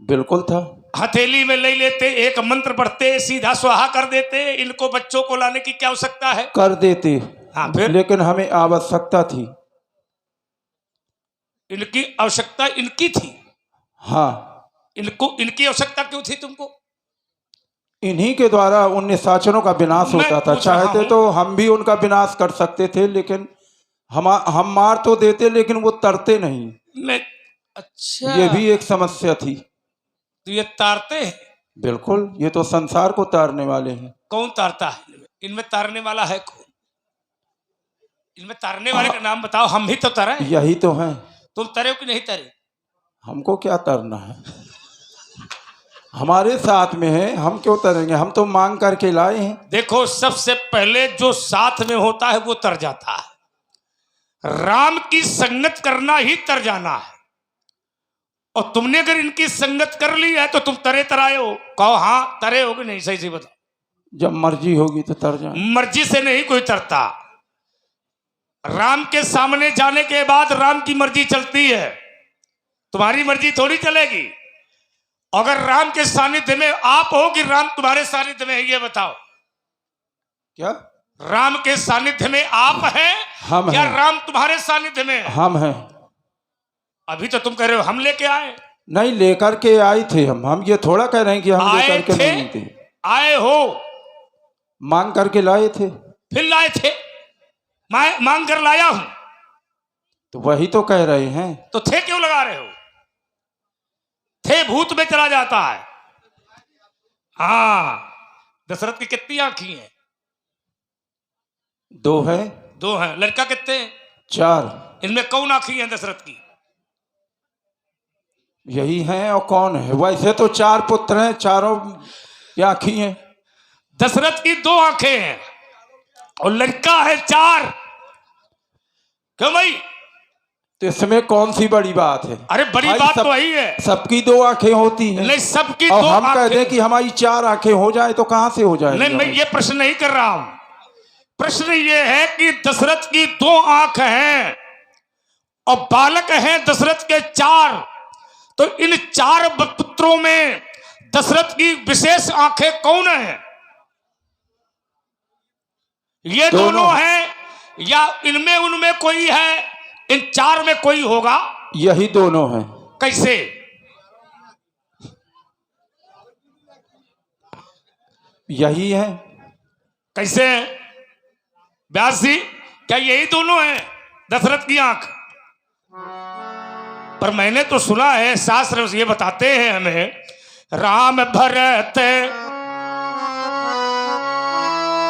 बिल्कुल था। हथेली में ले लेते, एक मंत्र पढ़ते, सीधा स्वाहा कर देते। इनको बच्चों को लाने की क्या आवश्यकता है? कर देते। हाँ, फिर लेकिन हमें आवश्यकता थी। इनकी आवश्यकता इनकी थी। हाँ, इनकी आवश्यकता क्यों थी तुमको? इन्हीं के द्वारा उन निशाचरों का विनाश मैं होता था। पूछ रहा चाहते हूं। तो हम भी उनका विनाश कर सकते थे, लेकिन हम मार तो देते, लेकिन वो तरते नहीं। मैं अच्छा, ये भी एक समस्या थी। तो ये तारते हैं? बिल्कुल, ये तो संसार को तारने वाले हैं। कौन तारता है? इनमें तारने वाला है कौन? इनमें तारने वाले का नाम बताओ, हम भी तो तरे। यही तो है। तुम तरे हो कि नहीं तरे? हमको क्या तरना है, हमारे साथ में है, हम क्यों तरेंगे? हम तो मांग करके लाए हैं। देखो, सबसे पहले जो साथ में होता है वो तर जाता है। राम की संगत करना ही तर जाना है। और तुमने अगर इनकी संगत कर ली है तो तुम तरे तराए हो। कहो हाँ तरे हो कि नहीं? सही से बताओ। जब मर्जी होगी तो तर जाए। मर्जी से नहीं कोई तरता। राम के सामने जाने के बाद राम की मर्जी चलती है, तुम्हारी मर्जी थोड़ी चलेगी। अगर राम के सानिध्य में आप हो कि राम तुम्हारे सानिध्य में है, ये बताओ। क्या राम के सानिध्य में आप हैं हम या हैं। राम तुम्हारे सानिध्य में है? हम हैं। अभी तो तुम कह रहे हो हम लेके आए। नहीं, लेकर के आए थे हम ये थोड़ा कह रहे हैं कि हम आए लेकर के थे? नहीं थे। आए हो? मांग करके लाए थे। फिर लाए थे? मैं मांग कर लाया हूं। तो वही तो कह रहे हैं। तो थे क्यों लगा रहे हो? थे भूत में चला जाता है। हाँ, दशरथ की कितनी आंखी हैं? 2 है। 2 हैं। लड़का कितने हैं? 4। इनमें कौन आंखी है दशरथ की? यही हैं। और कौन है? वैसे तो 4 पुत्र हैं, चारों की आंखी हैं। दशरथ की 2 आंखें हैं और लड़का है 4। क्यों भाई? तो इसमें कौन सी बड़ी बात है? अरे बड़ी भाई, बात तो वही है। सबकी 2 आंखें होती हैं। नहीं, सबकी और 2 हम कह आंखें। दें कि हमारी 4 आंखें हो जाए तो कहां से हो जाए? नहीं, मैं ये प्रश्न नहीं कर रहा हूं। प्रश्न ये है कि दशरथ की 2 आंख हैं और बालक हैं दशरथ के 4। तो इन 4 पुत्रों में दशरथ की विशेष आंखें कौन है? ये दोनों हैं या इनमें उनमें कोई है? इन 4 में कोई होगा। यही दोनों हैं। कैसे? यही है। कैसे हैं व्यास जी? क्या यही दोनों हैं दशरथ की आंख? पर मैंने तो सुना है, शास्त्र ये बताते हैं हमें, राम भरत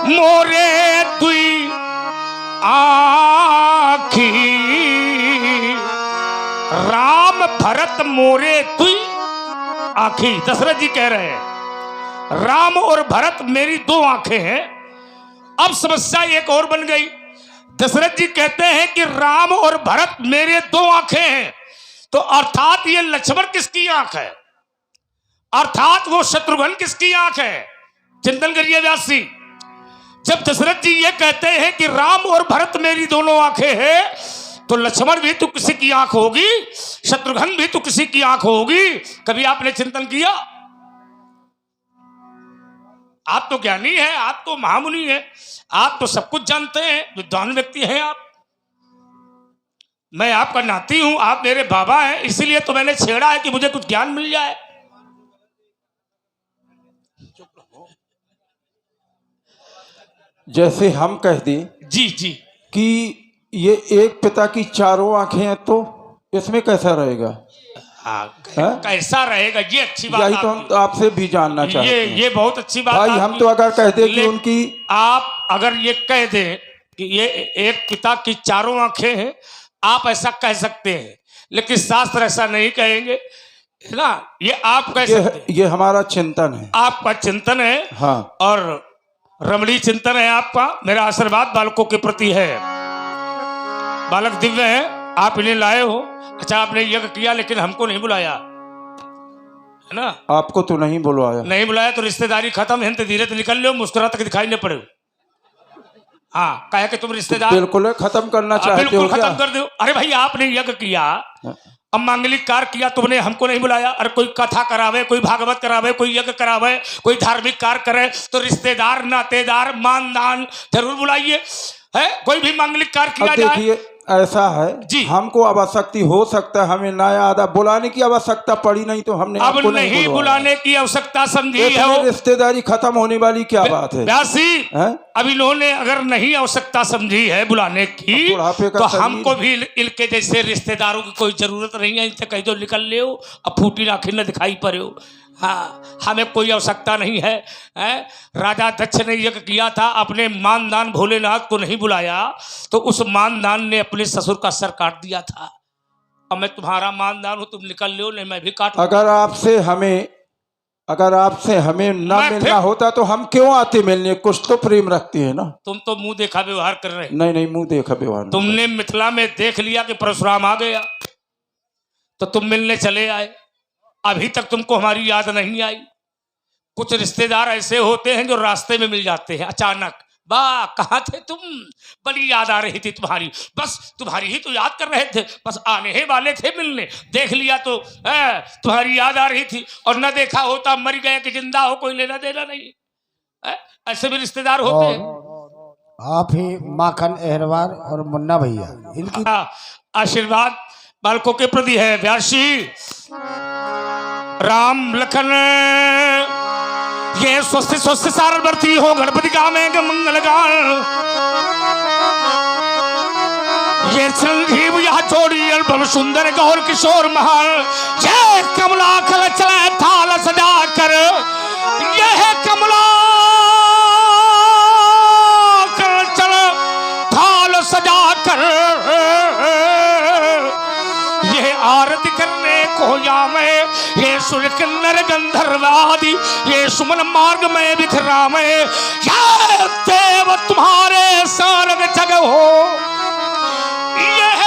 मोरे दुई आखी। राम भरत मोरे दुई आखी। दशरथ जी कह रहे हैं राम और भरत मेरी 2 आंखें हैं। अब समस्या एक और बन गई। दशरथ जी कहते हैं कि राम और भरत मेरे 2 आंखें हैं, तो अर्थात ये लक्ष्मण किसकी आंख है? अर्थात वो शत्रुघ्न किसकी आंख है? चिंतन करिए व्यास जी। जब दशरथ जी ये कहते हैं कि राम और भरत मेरी दोनों आंखें हैं, तो लक्ष्मण भी तो किसी की आंख होगी, शत्रुघ्न भी तो किसी की आंख होगी। कभी आपने चिंतन किया? आप तो ज्ञानी हैं, आप तो महामुनि हैं, आप तो सब कुछ जानते हैं, विद्वान व्यक्ति हैं आप। मैं आपका नाती हूं, आप मेरे बाबा हैं, इसीलिए तो मैंने छेड़ा है कि मुझे कुछ ज्ञान मिल जाए। जैसे हम कह दें जी जी कि ये एक पिता की 4 आंखें हैं, तो इसमें कैसा रहेगा? हाँ, है? कैसा रहेगा? ये अच्छी बात यही तो हम आपकी। आपसे भी जानना चाहते ये हैं। ये बहुत अच्छी बात भाई, हम आपकी। तो अगर कह दें कि ले- उनकी आप अगर ये कह दें कि ये एक पिता की 4 आंखें हैं, आप ऐसा कह सकते हैं, लेकिन शास्त्र ऐसा नहीं कहेंगे, है ना। ये आप कह सकते हैं, ये हमारा चिंतन है। आपका चिंतन है। हाँ। और रमणीय चिंतन है आपका। मेरा आशीर्वाद बालकों के प्रति है। बालक दिव्य है, आप इन्हें लाए हो। अच्छा, आपने यज्ञ किया लेकिन हमको नहीं बुलाया, है ना। आपको तो नहीं बुलवाया। नहीं बुलाया तो रिश्तेदारी खत्म है। तो धीरे से निकल लो, मुस्कुरा तक दिखाई न पड़े। हाँ, कहे कि तुम रिश्तेदार बिल्कुल खत्म करना चाहते हो बिल्कुल क्या? खत्म कर दो। अरे भाई, आपने यज्ञ किया, अब मांगलिक कार्य किया, तुमने हमको नहीं बुलाया। अरे कोई कथा करावे, कोई भागवत करावे, कोई यज्ञ करावे, कोई धार्मिक कार्य करे तो रिश्तेदार, नातेदार, मानदान जरूर बुलाइए, है। कोई भी मांगलिक कार्य किया अब जाए। देखिए, ऐसा है जी। हमको आवश्यकता हो सकता है, हमें नया आधा बुलाने की आवश्यकता पड़ी नहीं तो हमने अब आपको नहीं बुलवाया। बुलाने की आवश्यकता समझी है इतनी वो। रिश्तेदारी खत्म होने वाली क्या बात है? व्यासी, हैं? अब इन्होंने अगर नहीं आवश्यकता समझी है बुलाने की, बुढ़ापे का तो शरीर। हमको भी इनके जैसे रिश्तेदारों की कोई जरूरत नहीं है। इनसे कह दो निकल ले, अब फूटी आखिर न दिखाई पड़े हो। हाँ, हमें कोई आवश्यकता नहीं है, हैं? राजा दक्ष ने यज्ञ किया था, अपने मानदान भोलेनाथ को नहीं बुलाया, तो उस मानदान ने अपने ससुर का सर काट दिया था। अब मैं तुम्हारा मानदान हूं, तुम निकल लो, नहीं मैं भी काट। अगर आपसे हमें ना मैं मिलना होता तो हम क्यों आते मिलने? कुछ तो प्रेम रखते हैं ना। तुम तो मुंह देखा व्यवहार कर रहे। नहीं, मुंह देखा व्यवहार। तुमने मिथिला में देख लिया कि परशुराम आ गया, तो तुम मिलने चले आए। अभी तक तुमको हमारी याद नहीं आई। कुछ रिश्तेदार ऐसे होते हैं जो रास्ते में मिल जाते हैं अचानक। वाह, कहाँ थे तुम? बड़ी याद आ रही थी तुम्हारी, बस तुम्हारी ही तो याद कर रहे थे, बस आने ही वाले थे मिलने। देख लिया तो तुम्हारी याद आ रही थी, और न देखा होता मर गए कि जिंदा हो, कोई लेना देना नहीं। ऐसे भी रिश्तेदार होते हैं। आप ही माखन अहरवार और मुन्ना भैया, इनकी आशीर्वाद बालकों के प्रति है। व्यासी, राम लखन ये स्वस्थ स्वस्थ सारवर्ती हो, गणपति का में मंगल गान। ये संजीव यह जोड़ी अल्बम सुंदर गौर किशोर महान। जय कमला खल चले थाल सजा कर, यह कमला खल चले थाल सजा कर, यह आरती करने को या मैं, ये सुर किन्नर गंधर्वादि, ये सुमन मार्ग में बिखरा में, या देव तुम्हारे सारग जग हो, यह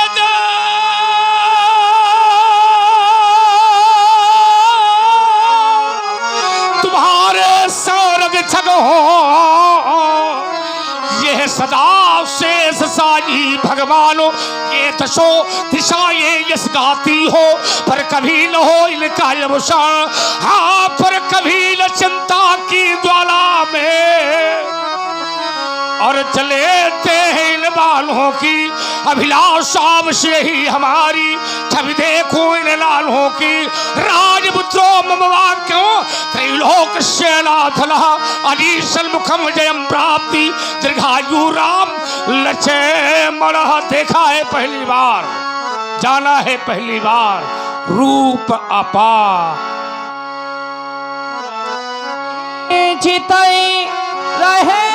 तुम्हारे सारग जग हो, यह सदा शेष साई भगवानो, ये दशो दिशाएं यस गाती हो, पर कभी न हो इनका अवसान। हाँ, पर कभी न चिंता की ज्वाला में, और चलेते हैं इन बालों की अभिलाषा अवश्य ही हमारी। छवि देखो इन लालों की, राजपुत्रो मम वाक्यों त्रैलोक सेनाधला, अनीशन मुखम जयम प्राप्ति, दीर्घायु राम लक्ष्मण। देखा है पहली बार, जाना है पहली बार, रूप अपार। चितई रहे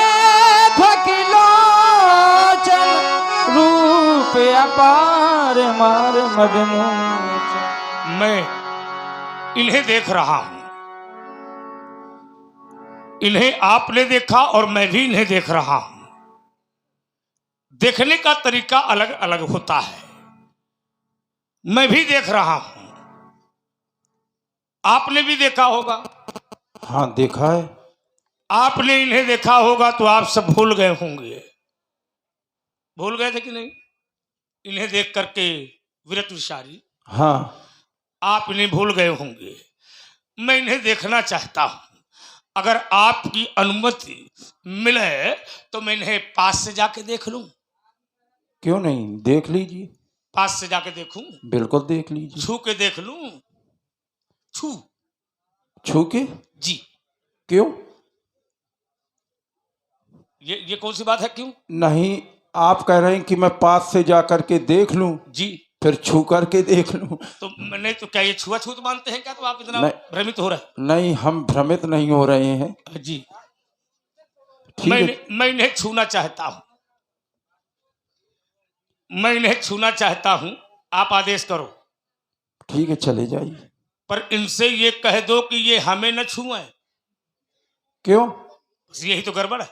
थकिलो चल, रूप अपार मार मदमोचन। मैं इन्हें देख रहा हूं, इन्हें आपने देखा और मैं भी इन्हें देख रहा हूं। देखने का तरीका अलग अलग होता है। मैं भी देख रहा हूं, आपने भी देखा होगा। हाँ, देखा है। आपने इन्हें देखा होगा तो आप सब भूल गए होंगे। भूल गए थे कि नहीं? इन्हें देख करके विरत विचारी, हाँ, आप इन्हें भूल गए होंगे। मैं इन्हें देखना चाहता हूं। अगर आपकी अनुमति मिले तो मैं इन्हें पास से जाके देख लूं। क्यों नहीं, देख लीजिए। पास से जाके देखूं? बिल्कुल देख लीजिए। छू के देख लूं? छू के? जी। क्यों? ये कौन सी बात है? क्यों नहीं, आप कह रहे हैं कि मैं पास से जा करके देख लूं, जी, फिर छू करके देख लूं। तो नहीं तो क्या ये छुआछूत मानते हैं क्या? तो आप इतना नहीं। भ्रमित हो रहे हैं। नहीं, हम भ्रमित नहीं हो रहे हैं। जी, ठीक है। मैं इन्हें छूना चाहता हूं। मैं इन्हें छूना चाहता हूं, आप आदेश करो। ठीक है, चले जाइए। पर इनसे ये कह दो कि ये हमें न छुएं। क्यों? बस यही तो गड़बड़ है।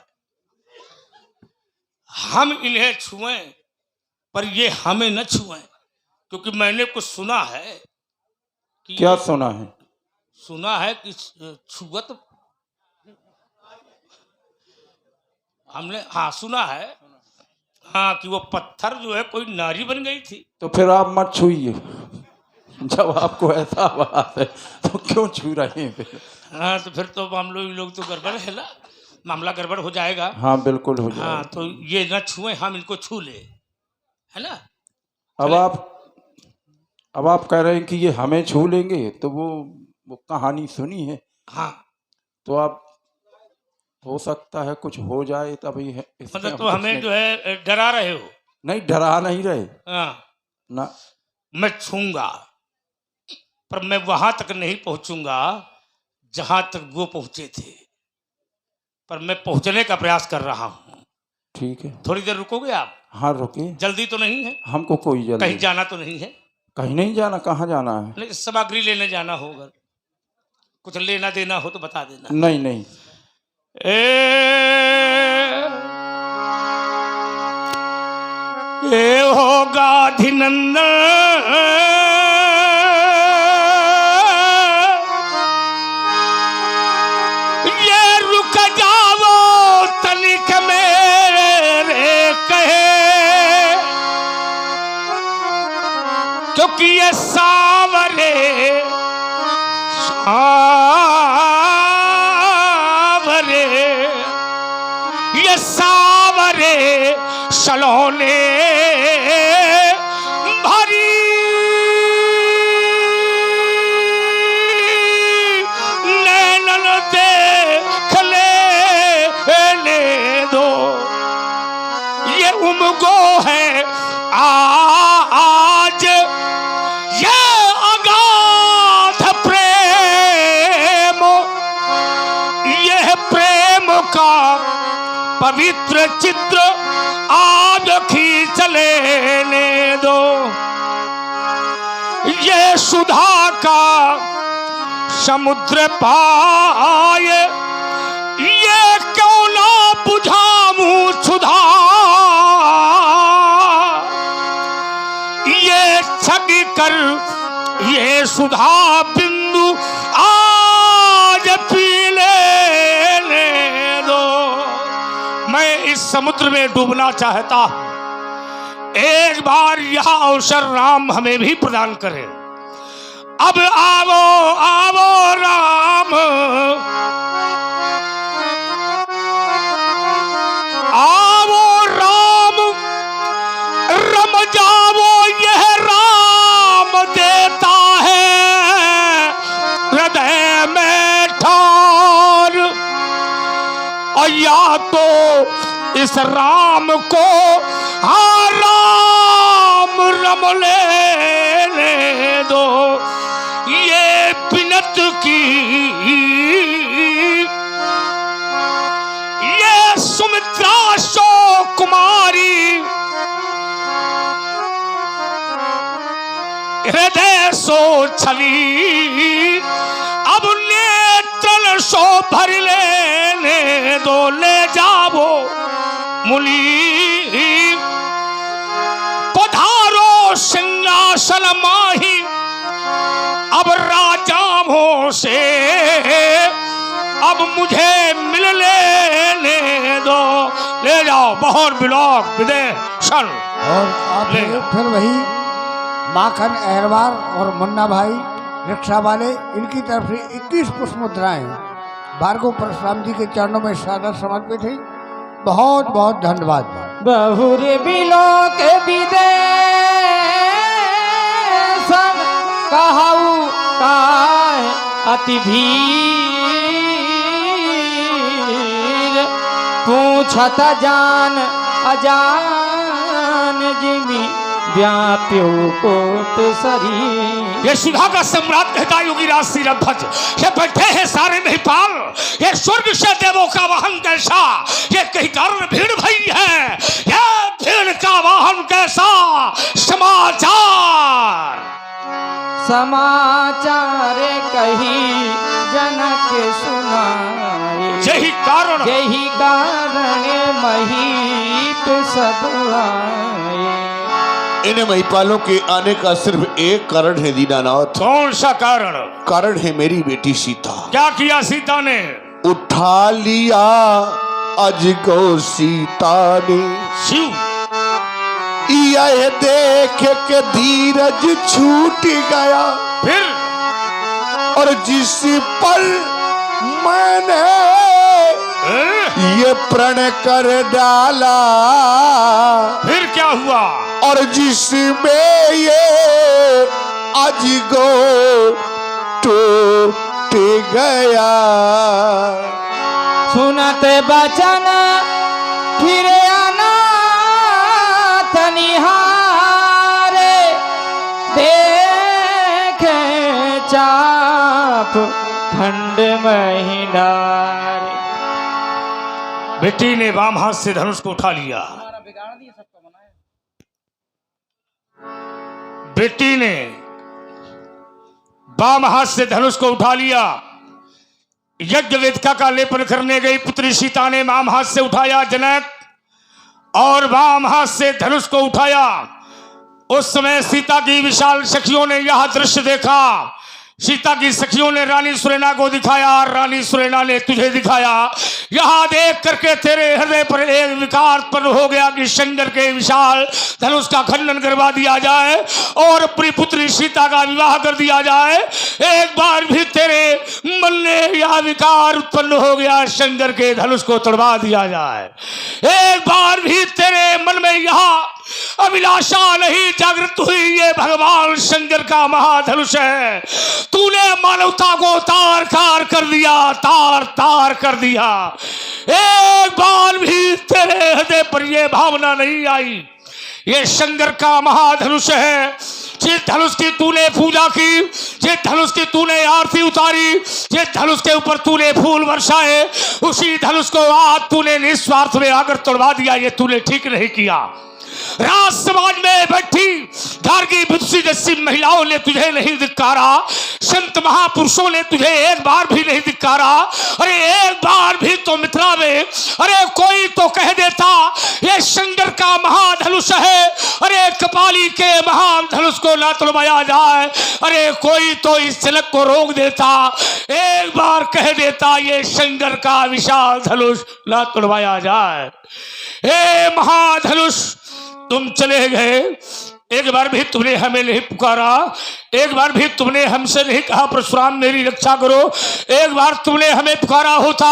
हम इन्हें छुएं पर ये हमें न छुएं, क्योंकि मैंने कुछ सुना है कि क्या सुना है? सुना है कि छुअत, हमने हाँ सुना है, हाँ कि वो पत्थर जो है कोई नारी बन गई थी। तो फिर आप मत छूइए। जब आपको ऐसा बात है तो क्यों छू रहे हैं फिर? हाँ तो फिर तो हम लोग तो गड़बड़ है ना, मामला गड़बड़ हो जाएगा। हाँ बिल्कुल हो जाएगा। हाँ तो ये न छुएं, हम इनको छू ले, है ना। अब आप कह रहे हैं कि ये हमें छू लेंगे, तो वो कहानी सुनी है। हाँ तो आप हो सकता है कुछ हो जाए तभी है, मतलब तो हमें जो है डरा रहे हो? नहीं, डरा नहीं रहे हाँ ना। मैं छूंगा, पर मैं वहां तक नहीं पहुंचूंगा जहां तक वो पहुंचे थे, पर मैं पहुंचने का प्रयास कर रहा हूं। ठीक है, थोड़ी देर रुकोगे आप? हाँ रुकिए। जल्दी तो नहीं है? हमको कोई जल्दी कहीं जाना तो नहीं है? कहीं नहीं जाना। कहाँ जाना है? लेकिन सामग्री लेने जाना होगा, कुछ लेना देना हो तो बता देना। नहीं नहीं, ये होगा धिनंदन, ये रुक जाओ तनिक मेरे कहे, क्योंकि ये सावरे ये सावरे सलोने भरी नैनन देख लेने दो, ये उमगो है आज ये अगाध प्रेम, यह प्रेम का पवित्र चित्र आज खींच लेने दो, ये सुधा का समुद्र पाए, ये क्यों ना बुझाऊं सुधा, ये छग कर ये सुधा बिंदु आज पी लेने दो। मैं इस समुद्र में डूबना चाहता हूं, एक बार यह अवसर राम हमें भी प्रदान करें। अब आवो आवो राम, आवो राम, रम जावो, यह राम देता है हृदय में ठार, और या तो इस राम को हाँ राम रम लेने दो, ये बिनत की ये सुमित्रा सो कुमारी, हृदय सो छली, अब नेत्र सो भर लेने दो, ले जाओ मुनि पधारो सिंहासन माही, अब राजाओं से अब मुझे मिल लेने दो, ले जाओ बहुत बिलोक विदेशन। और आप फिर वही माखन अहरवार और मुन्ना भाई रिक्शा वाले, इनकी तरफ से 21 पुष्प मुद्राएं भार्गव परशुराम जी के चरणों में सादर समर्पित है। बहुत बहुत धन्यवाद। बहुर बिलोक विदेशन कहऊ काय अति भीर, पूछत जान अजान जिमी व्याप्यो कोट शरीर। ये सुधा का सम्राट कहता योगी राज सिर भज, ये बैठे हैं सारे महिपाल, ये स्वर्ग से देवों का वाहन कैसा, ये कहीं कारण भीड़ भई है, ये भीड़ का वाहन कैसा। समाचार समाचार कही जनक सुनाए, यही कारण महीप सब आए। इन महिपालों के आने का सिर्फ एक कारण है दीनानाथ। कौन सा कारण? कारण है मेरी बेटी सीता। क्या किया सीता ने? उठा लिया अज गो सीता ने, शिव यह देख के धीरज छूट गया, फिर और जिस पर मैंने ये प्रण कर डाला, फिर क्या हुआ? और जिसमें ये अजगो टूट गया। सुनते बचन फिर अनाथ निहारे, देखे चाप खंड महिलारे। बेटी ने वाम हाथ से धनुष को उठा लिया। बेटी ने वाम हाथ से धनुष को उठा लिया। यज्ञ वेदिका का लेपन करने गई पुत्री सीता ने वाम हाथ से उठाया जनक, और वाम हाथ से धनुष को उठाया। उस समय सीता की विशाल सखियों ने यह दृश्य देखा। सीता की सखियों ने रानी सुरैना को दिखाया, रानी सुरैना ने तुझे दिखाया। यहां देख करके तेरे हृदय पर एक विकार उत्पन्न हो गया कि शंकर के विशाल धनुष का खंडन करवा दिया जाए और अपनी पुत्री सीता का विवाह कर दिया जाए। एक बार भी तेरे मन में यह विकार उत्पन्न हो गया, शंकर के धनुष को तोड़वा दिया जाए। एक बार भी तेरे मन में यह अभिलाषा नहीं जागृत हुई, ये भगवान शंकर का महाधनुष है। तूने मानवता को तार तार कर दिया, तार तार कर दिया। एक बार भी तेरे हृदय पर यह भावना नहीं आई ये शंकर का महाधनुष है। जिस धनुष की तूने पूजा की, जिस धनुष की तूने आरती उतारी, जिस धनुष के ऊपर तूने फूल वर्षाए, उसी धनुष को आज तूने निस्वार्थ में आकर तोड़वा दिया। ये तूने ठीक नहीं किया। राज समाज में बैठी गार्गी बुद्धि जैसी महिलाओं ने तुझे नहीं धिक्कारा, संत महापुरुषों ने तुझे एक बार भी नहीं धिक्कारा। अरे एक बार भी तो मिथिला में अरे कोई तो कह देता ये शंकर का महाधनुष है, अरे कपाली के महाधनुष को ना तोड़वाया जाए। अरे कोई तो इस झलक को रोक देता, एक बार कह देता ये शंकर का विशाल धनुष ना तोड़वाया जाए। हे महाधनुष तुम चले गए, एक बार भी तुमने हमें नहीं पुकारा, एक बार भी तुमने हमसे नहीं कहा परशुराम मेरी रक्षा करो। एक बार तुमने हमें पुकारा होता,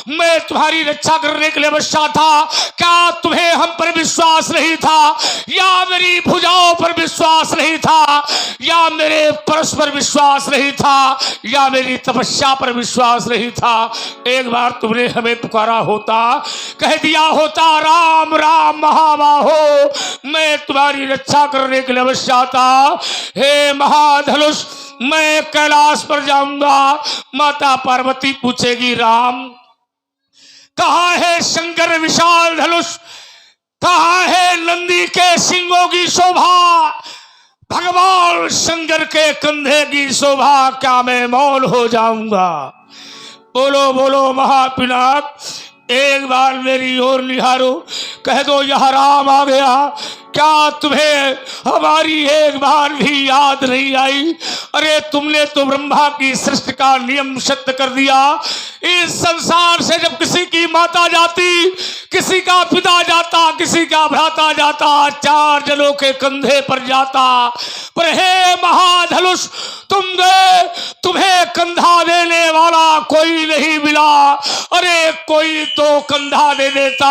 मैं तुम्हारी रक्षा करने के लिए बचा था। क्या तुम्हें हम पर विश्वास नहीं था, या मेरी भुजाओं पर विश्वास नहीं था, या मेरे परस पर विश्वास नहीं था, या मेरी तपस्या पर विश्वास नहीं था? एक बार तुमने हमें पुकारा होता, कह दिया होता राम राम महाबाहो, मैं तुम्हारी रक्षा करने के लिए अवश्य आता। हे महाधनुष मैं कैलाश पर जाऊंगा, माता पार्वती पूछेगी राम कहाँ है शंकर विशाल धनुष, कहाँ है नंदी के सिंगों की शोभा, भगवान शंकर के कंधे की शोभा, क्या मैं मौन हो जाऊंगा? बोलो बोलो महापिनाक, एक बार मेरी ओर निहारो, कह दो यह राम आ गया। क्या तुम्हें हमारी एक बार भी याद नहीं आई? अरे तुमने तो ब्रह्मा की सृष्टि का नियम सत्य कर दिया। इस संसार से जब किसी की माता जाती, किसी का पिता जाता, किसी का भ्राता जाता, चार जनों के कंधे पर जाता, पर हे महाधनुष तुम गए, तुम्हें कंधा देने वाला कोई नहीं मिला। अरे कोई तो कंधा दे देता।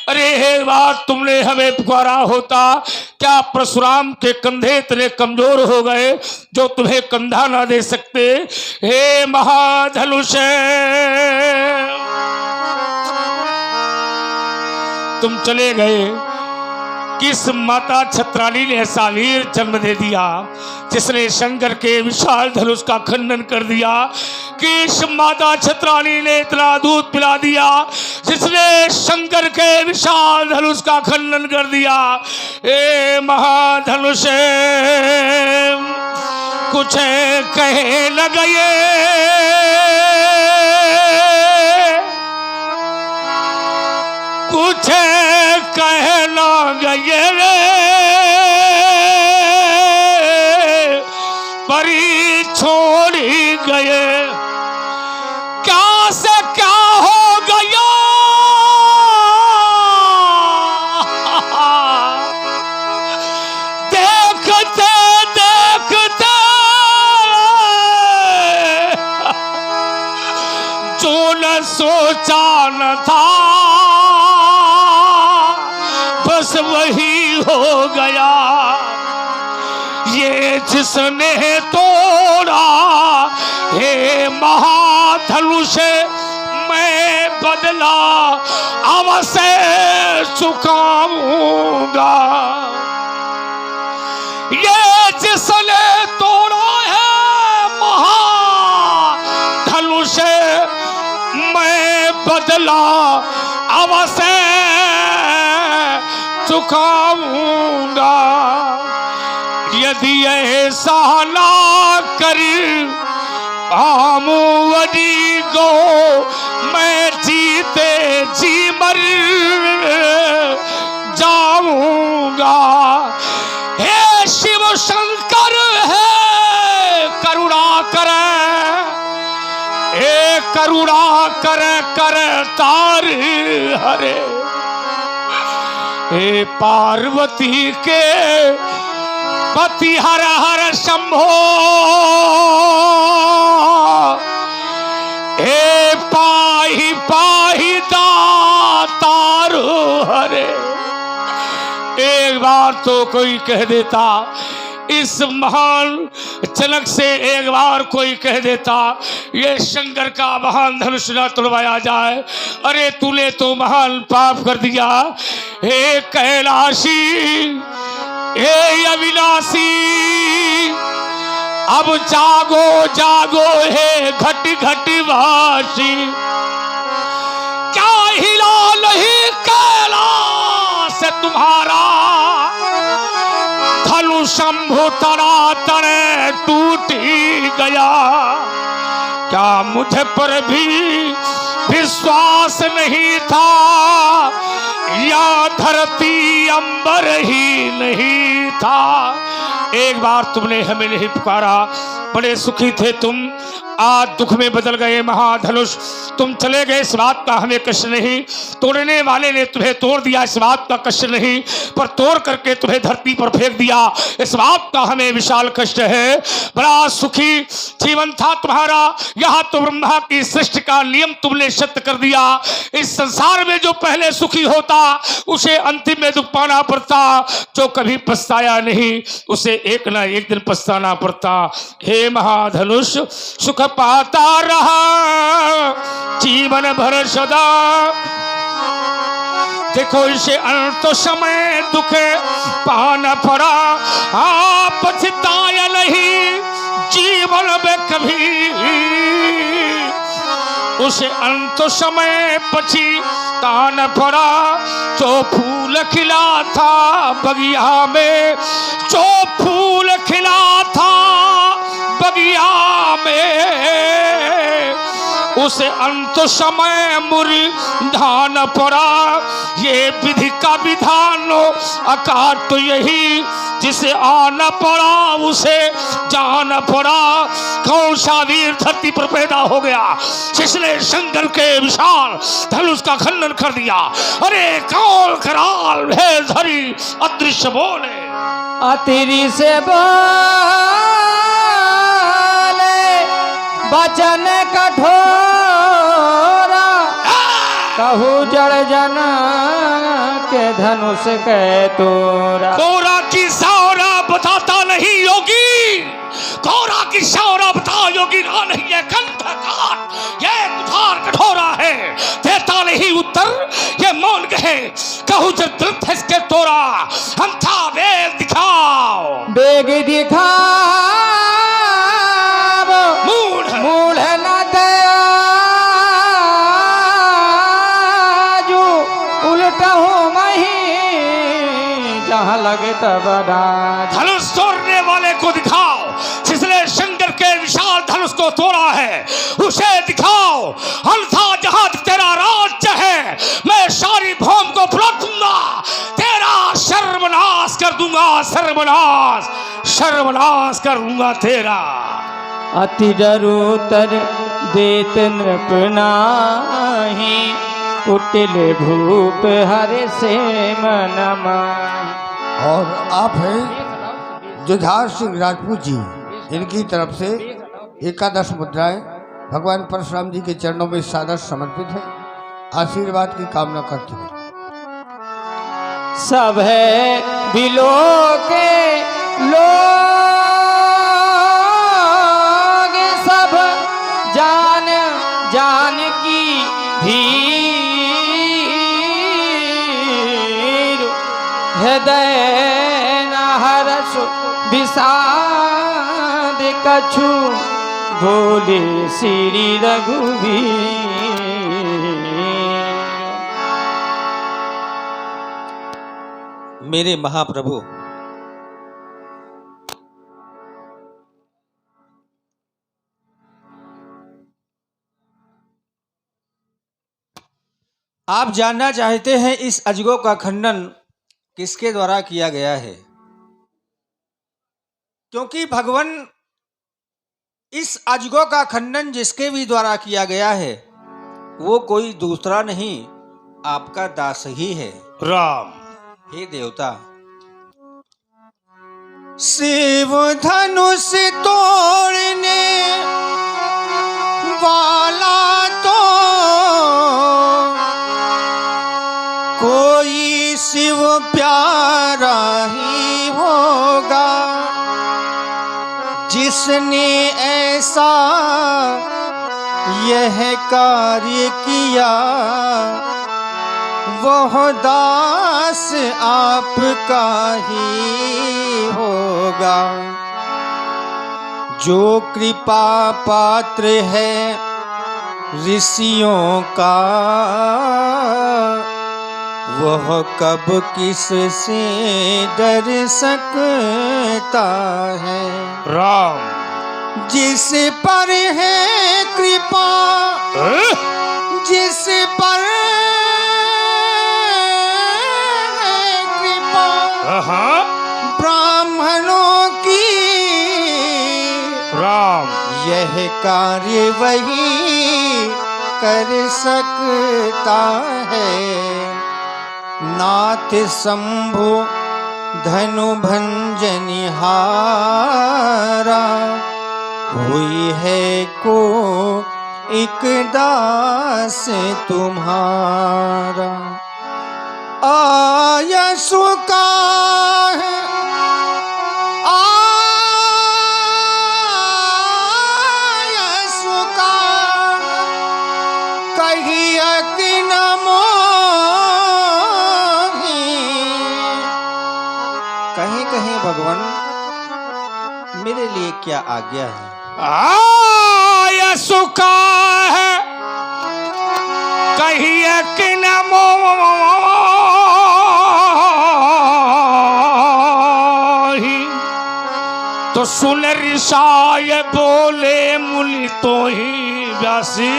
अरे एक बार तुमने हमें पुकारा होता, क्या परशुराम के कंधे इतने कमजोर हो गए जो तुम्हें कंधा ना दे सकते? हे महाधनुष तुम चले गए, किस माता छत्राली ने ऐसा वीर जन्म दे दिया जिसने शंकर के विशाल धनुष का खंडन कर दिया। किस माता छत्राली ने इतना दूध पिला दिया जिसने शंकर के विशाल धनुष का खंडन कर दिया। ए महाधनुष कुछ कहे न गए, कुछ कहे न गए रे, परी छोड़ ही गए। क्या से क्या हो गया, देखते देखते जो न सोचा न था बस वही हो गया। ये जिसने तोड़ा हे महाधनुष मैं बदला अवश्य चुकाऊंगा। ये जिसने तोड़ा है महाधनुष मैं बदला अवश्य चुकाऊंगा। यदि ऐसा ना करी आमुवरी को मैं जीते जी मर जाऊंगा। हे शिव शंकर है करुणा करे, हे करुणा करे कर तार हरे। हे पार्वती के पति हर हर शंभो, हे पाही पाही दातार हरे। एक बार तो कोई कह देता इस महान जनक से, एक बार कोई कह देता ये शंकर का महान धनुष न तुड़वाया जाए। अरे तूने तो महान पाप कर दिया हे कैलाशी, हे अविनाशी। अब जागो जागो हे घट घट वासी, क्या हिला नहीं कैलाश तुम्हारा धनु शंभु तड़ा तड़े टूट ही गया। क्या मुझे पर भी विश्वास नहीं था या धरती अंबर ही नहीं था। एक बार तुमने हमें नहीं पुकारा, बड़े सुखी थे तुम, आज दुख में बदल गए महाधनुष। तुम चले गए इस बात का हमें कष्ट नहीं, तोड़ने वाले ने तुम्हें तोड़ दिया इस बात का कष्ट नहीं, पर तोड़ करके तुम्हें धरती पर फेंक दिया इस बात का हमें विशाल कष्ट है। बड़ा सुखी जीवन था तुम्हारा, यहाँ तो ब्रह्मा की सृष्टि का नियम तुमने सत्य कर दिया। इस संसार में जो पहले सुखी होता उसे अंतिम में दुख पाना पड़ता, जो कभी पछताया नहीं उसे एक ना एक दिन पछताना पड़ता। हे महाधनुष सुख पाता रहा जीवन भर सदा, देखो इसे अंत समय दुख पाना पड़ा। आप पछताया नहीं जीवन में कभी, उसे अंत समय पछताना पड़ा। जो फूल खिला था बगिया में, जो फूल खिला था बगिया में, उसे अंत समय मुरझाना पड़ा। ये विधि का विधान आकार तो यही, जिसे आना पड़ा उसे जाना पड़ा। कौन सा वीर धरती पर पैदा हो गया जिसने शंकर के विशाल धनुष का खंडन कर दिया। अरे कौन कराल है धरी अदृश्य बोले, अतिरी से बोले बचन कठोरा, कहू जड़ जन के धनुष के तोरा। कोरा की सौरा बताता नहीं योगी, कोरा की सौरा बता योगी ना नहीं है कंठ काट, ये कुठार कठोरा है, देता नहीं उत्तर ये मौन कहे कहूँ जो द्रुत है इसके तोरा हम था वेग दिखाओ बेग दिखा मूढ़ मूढ़ न दया जो उल्टा हो मही जहाँ लगे तब डाज। धनुष तोड़ने वाले को दिखाओ जिसने शंकर के विशाल धनुष को तोड़ा है उसे दिखाओ अन्यथा जहां तेरा राज्य है मैं सारी भूमि को पलट दूंगा तेरा सर्वनाश कर दूंगा सर्वनाश सर्वनाश कर दूंगा तेरा। अति डरूतर देत नृप नाही कुटिल भूप हरे से मन माही। और आप हैं जुझार सिंह राजपूत जी, इनकी तरफ से 11 मुद्राएं भगवान परशुराम जी के चरणों में सादर समर्पित है, आशीर्वाद की कामना करती हूँ। सब है बिलो के लोग सब जान जान की भीड़ हृदय न हर्ष विषाद कछु भोले श्री रघुवीर। मेरे महाप्रभु आप जानना चाहते हैं इस अजगों का खंडन किसके द्वारा किया गया है, क्योंकि भगवान इस अजगों का खंडन जिसके भी द्वारा किया गया है वो कोई दूसरा नहीं आपका दास ही है। राम हे देवता, शिव धनुष तोड़ने वाला तो कोई शिव प्यारा ही होगा, जिसने ऐसा यह कार्य किया वह दास आपका ही होगा। जो कृपा पात्र है ऋषियों का वह कब किस से डर सकता है। राम जिस पर है कृपा जिस पर ब्राह्मणों की राम यह कार्य वही कर सकता है। नाथ शंभु धनु भंजनिहारा हुई है को एक दास तुम्हारा। आयसु का है आयसु का कहिया कि न मोही। कहीं कहीं भगवान मेरे लिए क्या आज्ञा है। आया सुखा है कहिए कि न मोही तो सुन ऋषाय बोले मुनि तो ही व्यासी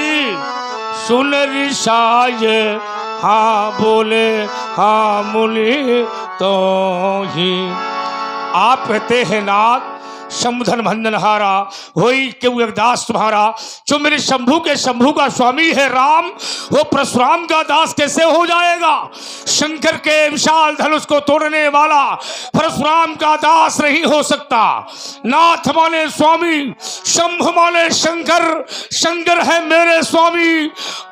सुन ऋषाय हाँ बोले हाँ मुनि तो ही। आप कहते हैं नाथ शंभुधन भंजनहारा होई क्यों एक दास तुम्हारा। जो मेरे शंभू के शंभू का स्वामी है राम वो परशुराम का दास कैसे हो जाएगा। शंकर के विशाल धनुष को तोड़ने वाला परशुराम का दास नहीं हो सकता। नाथ माने स्वामी शंभु माने शंकर शंकर है मेरे स्वामी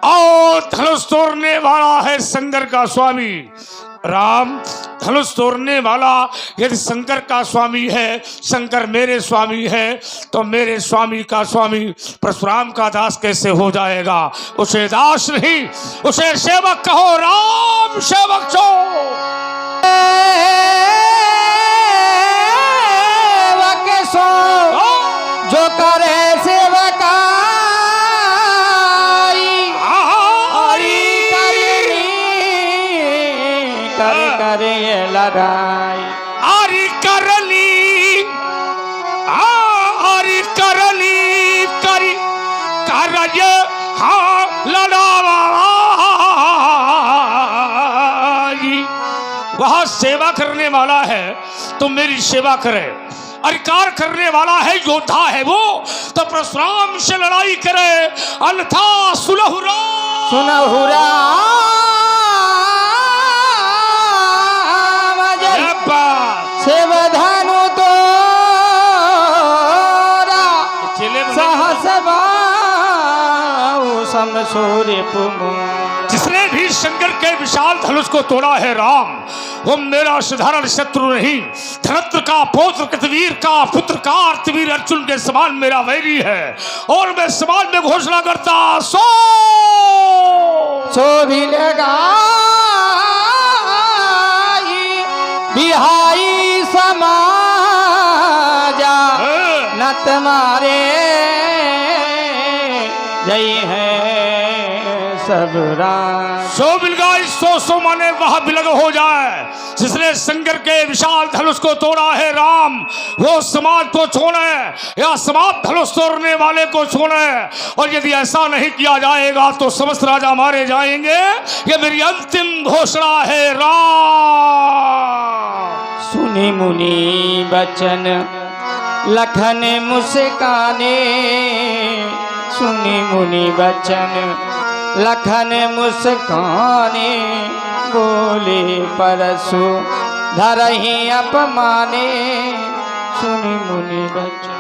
और धनुष तोड़ने वाला है शंकर का स्वामी। राम, धनुष तोड़ने वाला यदि शंकर का स्वामी है, शंकर मेरे स्वामी है, तो मेरे स्वामी का स्वामी परशुराम का दास कैसे हो जाएगा? उसे दास नहीं, उसे सेवक कहो। राम सेवक जो जो करे सेवकाई करे लड़ाई आरी करली आरी करली करी करज हाँ लड़ाई। वह सेवा करने वाला है तो मेरी सेवा करे, अधिकार करने वाला है, योद्धा है वो, तो परशुराम से लड़ाई करे, अन्यथा सुलहुरा सुनहुरा सेवधानु तो सहस समसूर्य जिसने भी शंकर के विशाल धनुष को तोड़ा है राम, वो मेरा साधारण शत्रु नहीं, धनत्र का पौत्र कृतवीर का पुत्र का कार्तवीर अर्जुन के समान मेरा वैरी है। और मैं समाज में घोषणा करता सो भी लगा बिहाई समाजा न तुम्हारे जय है सब राम। सो बिलगाई सो माने वह बिलग हो जाए। जिसने शंकर के विशाल धनुष को तोड़ा है राम, वो समाज को छोड़े या समाज धनुष तोड़ने वाले को छोड़े। और यदि ऐसा नहीं किया जाएगा तो समस्त राजा मारे जाएंगे। ये मेरी अंतिम घोषणा है राम। सुनी मुनि बचन लखन मुस्काने, सुनी मुनि बचन लखन मुस्काने, बोले परशु धरहि अपमाने, सुनि मुनि बचन।